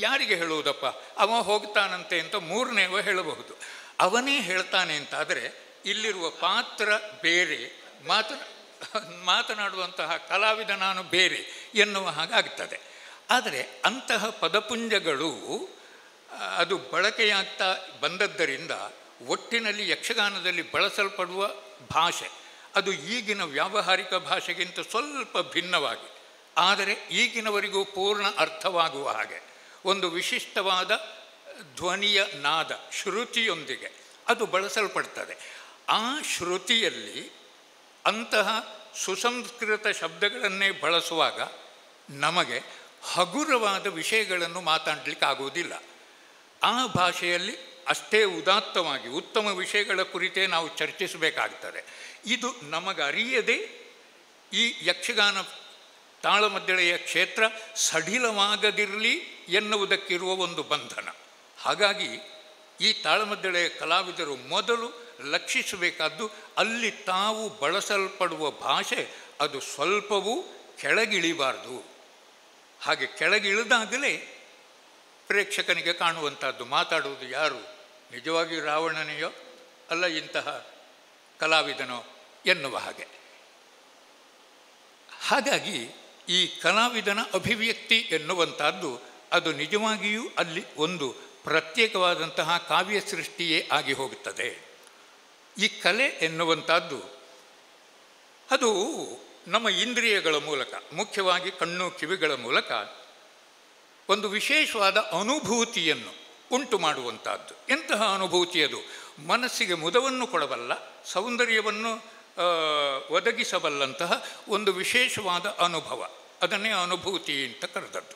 ಯಾರಿಗೆ ಹೇಳುವುದಪ್ಪ? ಅವ ಹೋಗ್ತಾನಂತೆ ಅಂತ ಮೂರನೇವ ಹೇಳಬಹುದು. ಅವನೇ ಹೇಳ್ತಾನೆ ಅಂತಾದರೆ ಇಲ್ಲಿರುವ ಪಾತ್ರ ಬೇರೆ, ಮಾತನಾಡುವಂತಹ ಕಲಾವಿದ ನಾನು ಬೇರೆ ಎನ್ನುವ ಹಾಗಾಗ್ತದೆ. ಆದರೆ ಅಂತಹ ಪದಪುಂಜಗಳು ಅದು ಬಳಕೆಯಾಗ್ತಾ ಬಂದದ್ದರಿಂದ ಒಟ್ಟಿನಲ್ಲಿ ಯಕ್ಷಗಾನದಲ್ಲಿ ಬಳಸಲ್ಪಡುವ ಭಾಷೆ ಅದು ಈಗಿನ ವ್ಯಾವಹಾರಿಕ ಭಾಷೆಗಿಂತ ಸ್ವಲ್ಪ ಭಿನ್ನವಾಗಿ, ಆದರೆ ಈಗಿನವರಿಗೂ ಪೂರ್ಣ ಅರ್ಥವಾಗುವ ಹಾಗೆ ಒಂದು ವಿಶಿಷ್ಟವಾದ ಧ್ವನಿಯ ನಾದ, ಶ್ರುತಿಯೊಂದಿಗೆ ಅದು ಬಳಸಲ್ಪಡ್ತದೆ. ಆ ಶ್ರುತಿಯಲ್ಲಿ ಅಂತಹ ಸುಸಂಸ್ಕೃತ ಶಬ್ದಗಳನ್ನೇ ಬಳಸುವಾಗ ನಮಗೆ ಹಗುರವಾದ ವಿಷಯಗಳನ್ನು ಮಾತಾಡಲಿಕ್ಕಾಗುವುದಿಲ್ಲ. ಆ ಭಾಷೆಯಲ್ಲಿ ಅಷ್ಟೇ ಉದಾತ್ತವಾಗಿ ಉತ್ತಮ ವಿಷಯಗಳ ಕುರಿತೇ ನಾವು ಚರ್ಚಿಸಬೇಕಾಗ್ತದೆ. ಇದು ನಮಗರಿಯದೆ ಈ ಯಕ್ಷಗಾನ ತಾಳಮದ್ದಳೆಯ ಕ್ಷೇತ್ರ ಸಡಿಲವಾಗದಿರಲಿ ಎನ್ನುವುದಕ್ಕಿರುವ ಒಂದು ಬಂಧನ. ಹಾಗಾಗಿ ಈ ತಾಳಮದ್ದಳೆಯ ಕಲಾವಿದರು ಮೊದಲು ಲಕ್ಷಿಸಬೇಕಾದ್ದು ಅಲ್ಲಿ ತಾವು ಬಳಸಲ್ಪಡುವ ಭಾಷೆ ಅದು ಸ್ವಲ್ಪವೂ ಕೆಳಗಿಳಿಬಾರ್ದು. ಹಾಗೆ ಕೆಳಗಿಳಿದಾಗಲೇ ಪ್ರೇಕ್ಷಕನಿಗೆ ಕಾಣುವಂಥದ್ದು ಮಾತಾಡುವುದು ಯಾರು, ನಿಜವಾಗಿ ರಾವಣನೆಯೋ ಅಲ್ಲ ಇಂತಹ ಕಲಾವಿದನೋ ಎನ್ನುವ ಹಾಗೆ. ಹಾಗಾಗಿ ಈ ಕಲಾವಿದನ ಅಭಿವ್ಯಕ್ತಿ ಎನ್ನುವಂಥದ್ದು ಅದು ನಿಜವಾಗಿಯೂ ಅಲ್ಲಿ ಒಂದು ಪ್ರತ್ಯೇಕವಾದಂತಹ ಕಾವ್ಯ ಸೃಷ್ಟಿಯೇ ಆಗಿ ಹೋಗುತ್ತದೆ. ಈ ಕಲೆ ಎನ್ನುವಂಥದ್ದು ಅದು ನಮ್ಮ ಇಂದ್ರಿಯಗಳ ಮೂಲಕ, ಮುಖ್ಯವಾಗಿ ಕಣ್ಣು ಕಿವಿಗಳ ಮೂಲಕ ಒಂದು ವಿಶೇಷವಾದ ಅನುಭೂತಿಯನ್ನು ಉಂಟು ಮಾಡುವಂಥದ್ದು. ಎಂತಹ ಅನುಭೂತಿ ಅದು? ಮನಸ್ಸಿಗೆ ಮುದವನ್ನು ಕೊಡಬಲ್ಲ, ಸೌಂದರ್ಯವನ್ನು ಒದಗಿಸಬಲ್ಲಂತಹ ಒಂದು ವಿಶೇಷವಾದ ಅನುಭವ, ಅದನ್ನೇ ಅನುಭೂತಿ ಅಂತ ಕರೆದದ್ದು.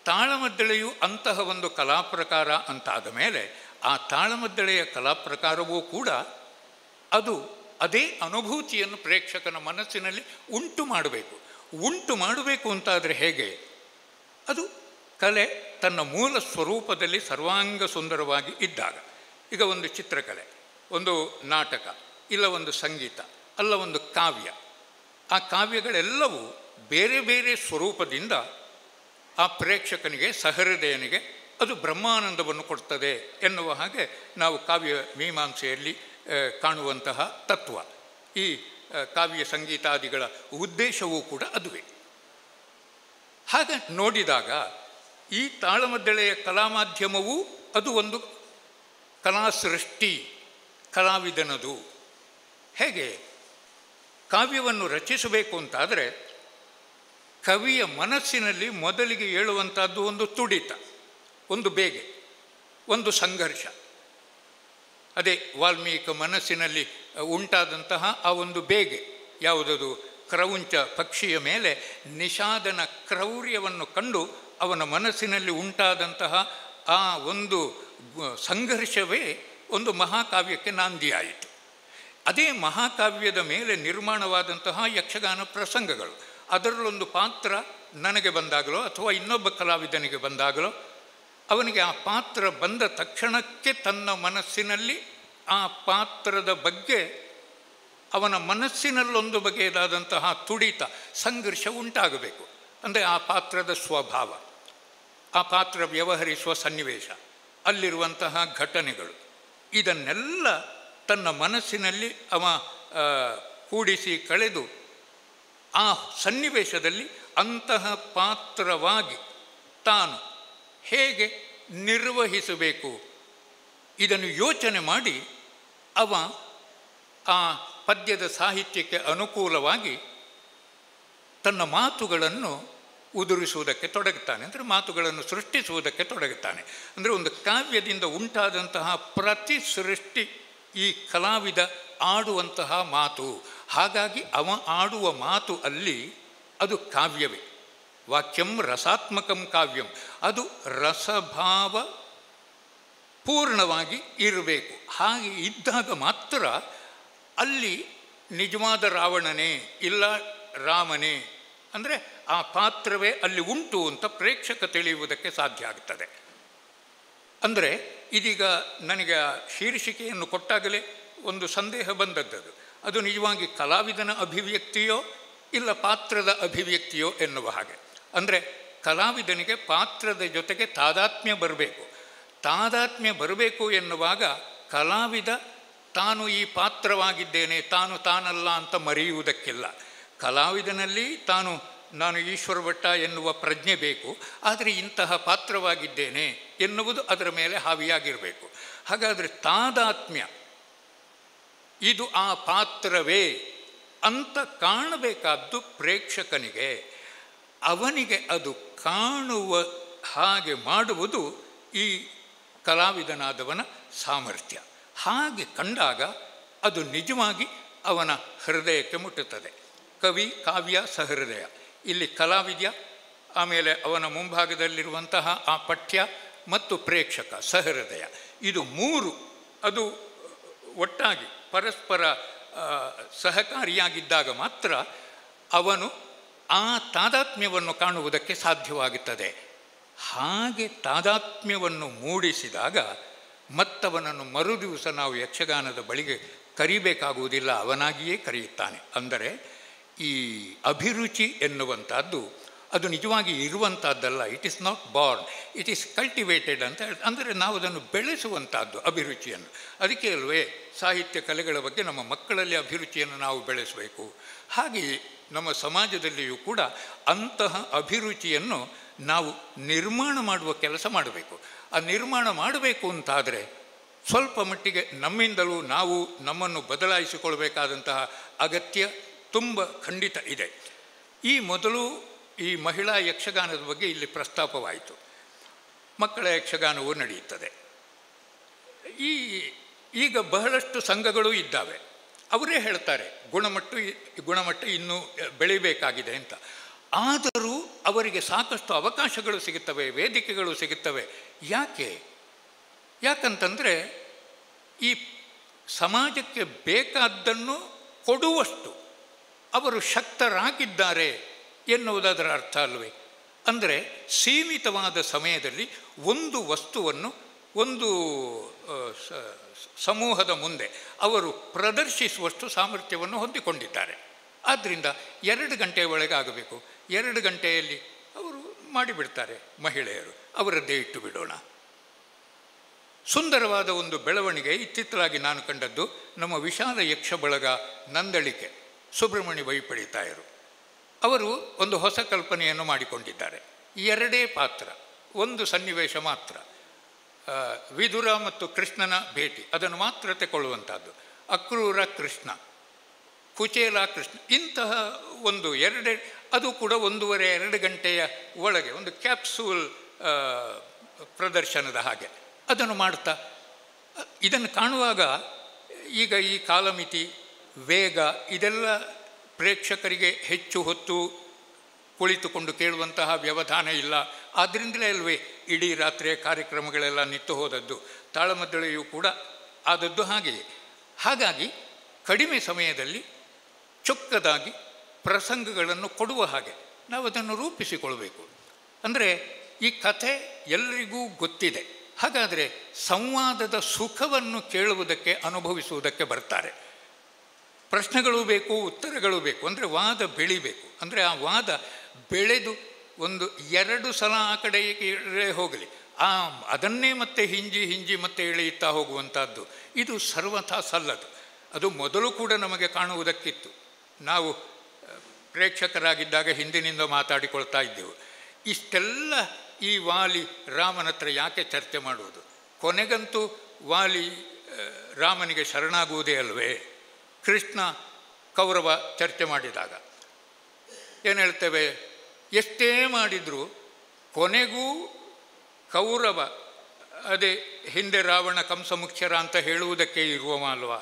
ತಾಳಮದ್ದಳೆಯು ಅಂತಹ ಒಂದು ಕಲಾಪ್ರಕಾರ ಅಂತಾದ ಮೇಲೆ ಆ ತಾಳಮದ್ದಳೆಯ ಕಲಾಪ್ರಕಾರವೂ ಕೂಡ ಅದು ಅದೇ ಅನುಭೂತಿಯನ್ನು ಪ್ರೇಕ್ಷಕನ ಮನಸ್ಸಿನಲ್ಲಿ ಉಂಟು ಮಾಡಬೇಕು ಅಂತಾದರೆ ಹೇಗೆ? ಅದು ಕಲೆ ತನ್ನ ಮೂಲ ಸ್ವರೂಪದಲ್ಲಿ ಸರ್ವಾಂಗ ಸುಂದರವಾಗಿ ಇದ್ದಾಗ. ಈಗ ಒಂದು ಚಿತ್ರಕಲೆ, ಒಂದು ನಾಟಕ, ಇಲ್ಲ ಒಂದು ಸಂಗೀತ, ಅಲ್ಲ ಒಂದು ಕಾವ್ಯ, ಆ ಕಾವ್ಯಗಳೆಲ್ಲವೂ ಬೇರೆ ಬೇರೆ ಸ್ವರೂಪದಿಂದ ಆ ಪ್ರೇಕ್ಷಕನಿಗೆ, ಸಹೃದಯನಿಗೆ ಅದು ಬ್ರಹ್ಮಾನಂದವನ್ನು ಕೊಡ್ತದೆ ಎನ್ನುವ ಹಾಗೆ ನಾವು ಕಾವ್ಯ ಮೀಮಾಂಸೆಯಲ್ಲಿ ಕಾಣುವಂತಹ ತತ್ವ. ಈ ಕಾವ್ಯ ಸಂಗೀತಾದಿಗಳ ಉದ್ದೇಶವೂ ಕೂಡ ಅದುವೇ. ಹಾಗೆ ನೋಡಿದಾಗ ಈ ತಾಳಮದ್ದಳೆಯ ಕಲಾ ಮಾಧ್ಯಮವೂ ಅದು ಒಂದು ಕಲಾ ಸೃಷ್ಟಿ, ಕಲಾವಿದನದು. ಹೇಗೆ ಕಾವ್ಯವನ್ನು ರಚಿಸಬೇಕು ಅಂತಾದರೆ ಕವಿಯ ಮನಸ್ಸಿನಲ್ಲಿ ಮೊದಲಿಗೆ ಏಳುವಂಥದ್ದು ಒಂದು ತುಡಿತ, ಒಂದು ಬೇಗೆ, ಒಂದು ಸಂಘರ್ಷ. ಅದೇ ವಾಲ್ಮೀಕಿ ಮನಸ್ಸಿನಲ್ಲಿ ಉಂಟಾದಂತಹ ಆ ಒಂದು ಬೇಗೆ ಯಾವುದದು? ಕ್ರೌಂಚ ಪಕ್ಷಿಯ ಮೇಲೆ ನಿಷಾದನ ಕ್ರೌರ್ಯವನ್ನು ಕಂಡು ಅವನ ಮನಸ್ಸಿನಲ್ಲಿ ಉಂಟಾದಂತಹ ಆ ಒಂದು ಸಂಘರ್ಷವೇ ಒಂದು ಮಹಾಕಾವ್ಯಕ್ಕೆ ನಾಂದಿಯಾಯಿತು. ಅದೇ ಮಹಾಕಾವ್ಯದ ಮೇಲೆ ನಿರ್ಮಾಣವಾದಂತಹ ಯಕ್ಷಗಾನ ಪ್ರಸಂಗಗಳು. ಅದರಲ್ಲೊಂದು ಪಾತ್ರ ನನಗೆ ಬಂದಾಗಲೋ ಅಥವಾ ಇನ್ನೊಬ್ಬ ಕಲಾವಿದನಿಗೆ ಬಂದಾಗಲೋ ಅವನಿಗೆ ಆ ಪಾತ್ರ ಬಂದ ತಕ್ಷಣಕ್ಕೆ ತನ್ನ ಮನಸ್ಸಿನಲ್ಲಿ ಆ ಪಾತ್ರದ ಬಗ್ಗೆ ಅವನ ಮನಸ್ಸಿನಲ್ಲೊಂದು ಬಗೆಯದಾದಂತಹ ತುಡಿತ, ಸಂಘರ್ಷ ಉಂಟಾಗಬೇಕು. ಅಂದರೆ ಆ ಪಾತ್ರದ ಸ್ವಭಾವ, ಆ ಪಾತ್ರ ವ್ಯವಹರಿಸುವ ಸನ್ನಿವೇಶ, ಅಲ್ಲಿರುವಂತಹ ಘಟನೆಗಳು, ಇದನ್ನೆಲ್ಲ ತನ್ನ ಮನಸ್ಸಿನಲ್ಲಿ ಅವ ಕೂಡಿಸಿ ಕಳೆದು ಆ ಸನ್ನಿವೇಶದಲ್ಲಿ ಅಂತಹ ಪಾತ್ರವಾಗಿ ತಾನು ಹೇಗೆ ನಿರ್ವಹಿಸಬೇಕು ಇದನ್ನು ಯೋಚನೆ ಮಾಡಿ ಅವ ಆ ಪದ್ಯದ ಸಾಹಿತ್ಯಕ್ಕೆ ಅನುಕೂಲವಾಗಿ ತನ್ನ ಮಾತುಗಳನ್ನು ಉದುರಿಸುವುದಕ್ಕೆ ತೊಡಗುತ್ತಾನೆ. ಅಂದರೆ ಮಾತುಗಳನ್ನು ಸೃಷ್ಟಿಸುವುದಕ್ಕೆ ತೊಡಗುತ್ತಾನೆ. ಅಂದರೆ ಒಂದು ಕಾವ್ಯದಿಂದ ಉಂಟಾದಂತಹ ಪ್ರತಿ ಸೃಷ್ಟಿ ಈ ಕಲಾವಿದ ಆಡುವಂತಹ ಮಾತು. ಹಾಗಾಗಿ ಅವ ಆಡುವ ಮಾತು ಅಲ್ಲಿ ಅದು ಕಾವ್ಯವೇ. ವಾಕ್ಯಂ ರಸಾತ್ಮಕಂ ಕಾವ್ಯಂ, ಅದು ರಸಭಾವ ಪೂರ್ಣವಾಗಿ ಇರಬೇಕು. ಹಾಗೆ ಇದ್ದಾಗ ಮಾತ್ರ ಅಲ್ಲಿ ನಿಜವಾದ ರಾವಣನೇ ಇಲ್ಲ ರಾಮನೇ, ಅಂದರೆ ಆ ಪಾತ್ರವೇ ಅಲ್ಲಿ ಉಂಟು ಅಂತ ಪ್ರೇಕ್ಷಕ ತಿಳಿಯುವುದಕ್ಕೆ ಸಾಧ್ಯ ಆಗ್ತದೆ. ಅಂದರೆ ಇದೀಗ ನನಗೆ ಶೀರ್ಷಿಕೆಯನ್ನು ಕೊಟ್ಟಾಗಲೇ ಒಂದು ಸಂದೇಹ ಬಂದದ್ದು, ಅದು ನಿಜವಾಗಿ ಕಲಾವಿದನ ಅಭಿವ್ಯಕ್ತಿಯೋ ಇಲ್ಲ ಪಾತ್ರದ ಅಭಿವ್ಯಕ್ತಿಯೋ ಎನ್ನುವ ಹಾಗೆ. ಅಂದರೆ ಕಲಾವಿದನಿಗೆ ಪಾತ್ರದ ಜೊತೆಗೆ ತಾದಾತ್ಮ್ಯ ಬರಬೇಕು. ತಾದಾತ್ಮ್ಯ ಬರಬೇಕು ಎನ್ನುವಾಗ ಕಲಾವಿದ ತಾನು ಈ ಪಾತ್ರವಾಗಿದ್ದೇನೆ, ತಾನು ತಾನಲ್ಲ ಅಂತ ಮರೆಯುವುದಕ್ಕಿಲ್ಲ. ಕಲಾವಿದನಲ್ಲಿ ನಾನು ಈಶ್ವರ ಭಟ್ಟ ಎನ್ನುವ ಪ್ರಜ್ಞೆ ಬೇಕು, ಆದರೆ ಇಂತಹ ಪಾತ್ರವಾಗಿದ್ದೇನೆ ಎನ್ನುವುದು ಅದರ ಮೇಲೆ ಹಾವಿಯಾಗಿರಬೇಕು. ಹಾಗಾದರೆ ತಾದಾತ್ಮ್ಯ ಇದು ಆ ಪಾತ್ರವೇ ಅಂತ ಕಾಣಬೇಕಾದ್ದು ಪ್ರೇಕ್ಷಕನಿಗೆ. ಅವನಿಗೆ ಅದು ಕಾಣುವ ಹಾಗೆ ಮಾಡುವುದು ಈ ಕಲಾವಿದನಾದವನ ಸಾಮರ್ಥ್ಯ. ಹಾಗೆ ಕಂಡಾಗ ಅದು ನಿಜವಾಗಿ ಅವನ ಹೃದಯಕ್ಕೆ ಮುಟ್ಟುತ್ತದೆ. ಕವಿ, ಕಾವ್ಯ, ಸಹೃದಯ. ಇಲ್ಲಿ ಕಲಾವಿದ, ಆಮೇಲೆ ಅವನ ಮುಂಭಾಗದಲ್ಲಿರುವಂತಹ ಆ ಪಠ್ಯ ಮತ್ತು ಪ್ರೇಕ್ಷಕ, ಸಹೃದಯ, ಇದು ಮೂರು ಅದು ಒಟ್ಟಾಗಿ ಪರಸ್ಪರ ಸಹಕಾರಿಯಾಗಿದ್ದಾಗ ಮಾತ್ರ ಅವನು ಆ ತಾದಾತ್ಮ್ಯವನ್ನು ಕಾಣುವುದಕ್ಕೆ ಸಾಧ್ಯವಾಗುತ್ತದೆ. ಹಾಗೆ ತಾದಾತ್ಮ್ಯವನ್ನು ಮೂಡಿಸಿದಾಗ ಮತ್ತವನನ್ನು ಮರುದಿವಸ ನಾವು ಯಕ್ಷಗಾನದ ಬಳಿಗೆ ಕರಿಬೇಕಾಗುವುದಿಲ್ಲ, ಅವನಾಗಿಯೇ ಕರೆಯುತ್ತಾನೆ. ಅಂದರೆ ಈ ಅಭಿರುಚಿ ಎನ್ನುವಂಥದ್ದು ಅದು ನಿಜವಾಗಿ ಇರುವಂಥದ್ದಲ್ಲ. It is not born, it is cultivated ಅಂತ ಹೇಳಿ. ಅಂದರೆ ನಾವು ಅದನ್ನು ಬೆಳೆಸುವಂಥದ್ದು ಅಭಿರುಚಿಯನ್ನು. ಅದಕ್ಕೆ ಅಲ್ವೇ ಸಾಹಿತ್ಯ ಕಲೆಗಳ ಬಗ್ಗೆ ನಮ್ಮ ಮಕ್ಕಳಲ್ಲಿ ಅಭಿರುಚಿಯನ್ನು ನಾವು ಬೆಳೆಸಬೇಕು. ಹಾಗೆಯೇ ನಮ್ಮ ಸಮಾಜದಲ್ಲಿಯೂ ಕೂಡ ಅಂತಹ ಅಭಿರುಚಿಯನ್ನು ನಾವು ನಿರ್ಮಾಣ ಮಾಡುವ ಕೆಲಸ ಮಾಡಬೇಕು. ಆ ನಿರ್ಮಾಣ ಮಾಡಬೇಕು ಅಂತಾದರೆ ಸ್ವಲ್ಪ ಮಟ್ಟಿಗೆ ನಮ್ಮಿಂದಲೂ ನಾವು ನಮ್ಮನ್ನು ಬದಲಾಯಿಸಿಕೊಳ್ಬೇಕಾದಂತಹ ಅಗತ್ಯ ತುಂಬ ಖಂಡಿತ ಇದೆ. ಈ ಮೊದಲು ಈ ಮಹಿಳಾ ಯಕ್ಷಗಾನದ ಬಗ್ಗೆ ಇಲ್ಲಿ ಪ್ರಸ್ತಾಪವಾಯಿತು. ಮಕ್ಕಳ ಯಕ್ಷಗಾನವೂ ನಡೆಯುತ್ತದೆ. ಈಗ ಬಹಳಷ್ಟು ಸಂಘಗಳು ಇದ್ದಾವೆ. ಅವರೇ ಹೇಳ್ತಾರೆ ಗುಣಮಟ್ಟ ಇನ್ನೂ ಬೆಳಿಬೇಕಾಗಿದೆ ಅಂತ. ಆದರೂ ಅವರಿಗೆ ಸಾಕಷ್ಟು ಅವಕಾಶಗಳು ಸಿಗುತ್ತವೆ, ವೇದಿಕೆಗಳು ಸಿಗುತ್ತವೆ. ಯಾಕಂತಂದರೆ ಈ ಸಮಾಜಕ್ಕೆ ಬೇಕಾದ್ದನ್ನು ಕೊಡುವಷ್ಟು ಅವರು ಶಕ್ತರಾಗಿದ್ದಾರೆ ಎನ್ನುವುದರ ಅರ್ಥ ಅಲ್ವೇ? ಅಂದರೆ ಸೀಮಿತವಾದ ಸಮಯದಲ್ಲಿ ಒಂದು ವಸ್ತುವನ್ನು ಒಂದು ಸಮೂಹದ ಮುಂದೆ ಅವರು ಪ್ರದರ್ಶಿಸುವಷ್ಟು ಸಾಮರ್ಥ್ಯವನ್ನು ಹೊಂದಿಕೊಂಡಿದ್ದಾರೆ. ಆದ್ದರಿಂದ 2 ಗಂಟೆಯ ಒಳಗೆ ಆಗಬೇಕು. 2 ಗಂಟೆಯಲ್ಲಿ ಅವರು ಮಾಡಿಬಿಡ್ತಾರೆ ಮಹಿಳೆಯರು. ಅವರದ್ದೇ ಇಟ್ಟು ಬಿಡೋಣ. ಸುಂದರವಾದ ಒಂದು ಬೆಳವಣಿಗೆ ಇತ್ತಿತ್ತಲಾಗಿ ನಾನು ಕಂಡದ್ದು ನಮ್ಮ ವಿಶಾಲ ಯಕ್ಷ ಬಳಗ ನಂದಳಿಕೆ ಸುಬ್ರಹ್ಮಣ್ಯ ವೈಪಡಿತಾಯರು. ಅವರು ಒಂದು ಹೊಸ ಕಲ್ಪನೆಯನ್ನು ಮಾಡಿಕೊಂಡಿದ್ದಾರೆ. ಎರಡೇ ಪಾತ್ರ, ಒಂದು ಸನ್ನಿವೇಶ ಮಾತ್ರ, ವಿದುರ ಮತ್ತು ಕೃಷ್ಣನ ಭೇಟಿ, ಅದನ್ನು ಮಾತ್ರ ತಗೊಳ್ಳುವಂಥದ್ದು. ಅಕ್ರೂರ ಕೃಷ್ಣ, ಕುಚೇಲ ಕೃಷ್ಣ, ಇಂತಹ ಒಂದು ಅದು ಕೂಡ 1.5-2 ಗಂಟೆಯ ಒಳಗೆ ಒಂದು ಕ್ಯಾಪ್ಸೂಲ್ ಪ್ರದರ್ಶನದ ಹಾಗೆ ಅದನ್ನು ಮಾಡ್ತಾ, ಇದನ್ನು ಕಾಣುವಾಗ ಈಗ ಈ ಕಾಲಮಿತಿ, ವೇಗ ಇದೆಲ್ಲ ಪ್ರೇಕ್ಷಕರಿಗೆ ಹೆಚ್ಚು ಹೊತ್ತು ಕುಳಿತುಕೊಂಡು ಕೇಳುವಂತಹ ವ್ಯವಧಾನ ಇಲ್ಲ. ಆದ್ದರಿಂದಲೇ ಅಲ್ವೇ ಇಡೀ ರಾತ್ರಿಯ ಕಾರ್ಯಕ್ರಮಗಳೆಲ್ಲ ನಿಂತು ಹೋದದ್ದು, ತಾಳಮದ್ದಳೆಯೂ ಕೂಡ ಆದದ್ದು ಹಾಗೆಯೇ. ಹಾಗಾಗಿ ಕಡಿಮೆ ಸಮಯದಲ್ಲಿ ಚೊಕ್ಕದಾಗಿ ಪ್ರಸಂಗಗಳನ್ನು ಕೊಡುವ ಹಾಗೆ ನಾವು ಅದನ್ನು ರೂಪಿಸಿಕೊಳ್ಬೇಕು. ಅಂದರೆ ಈ ಕಥೆ ಎಲ್ಲರಿಗೂ ಗೊತ್ತಿದೆ, ಹಾಗಾದರೆ ಸಂವಾದದ ಸುಖವನ್ನು ಕೇಳುವುದಕ್ಕೆ, ಅನುಭವಿಸುವುದಕ್ಕೆ ಬರ್ತಾರೆ. ಪ್ರಶ್ನೆಗಳು ಬೇಕು, ಉತ್ತರಗಳು ಬೇಕು, ಅಂದರೆ ವಾದ ಬೆಳಿಬೇಕು. ಅಂದರೆ ಆ ವಾದ ಬೆಳೆದು 1-2 ಸಲ ಆ ಕಡೆಗೆ ಹೋಗಲಿ, ಅದನ್ನೇ ಮತ್ತೆ ಹಿಂಜಿ ಮತ್ತೆ ಎಳೆಯುತ್ತಾ ಹೋಗುವಂಥದ್ದು ಇದು ಸರ್ವಥಾ ಸಲ್ಲದು. ಅದು ಮೊದಲು ಕೂಡ ನಮಗೆ ಕಾಣುವುದಕ್ಕಿತ್ತು. ನಾವು ಪ್ರೇಕ್ಷಕರಾಗಿದ್ದಾಗ ಹಿಂದಿನಿಂದ ಮಾತಾಡಿಕೊಳ್ತಾ ಇದ್ದೆವು, ಇಷ್ಟೆಲ್ಲ ಈ ವಾಲಿ ರಾಮನ ಹತ್ರ ಯಾಕೆ ಚರ್ಚೆ ಮಾಡುವುದು, ಕೊನೆಗಂತೂ ವಾಲಿ ರಾಮನಿಗೆ ಶರಣಾಗುವುದೇ ಅಲ್ವೇ. ಕೃಷ್ಣ ಕೌರವ ಚರ್ಚೆ ಮಾಡಿದಾಗ ಏನು ಹೇಳ್ತೇವೆ, ಎಷ್ಟೇ ಮಾಡಿದರೂ ಕೊನೆಗೂ ಕೌರವ, ಅದೇ ಹಿಂದೆ ರಾವಣ ಕಂಸ ಮುಖ್ಯರ ಅಂತ ಹೇಳುವುದಕ್ಕೆ ಇರುವವ ಅಲ್ವಾ,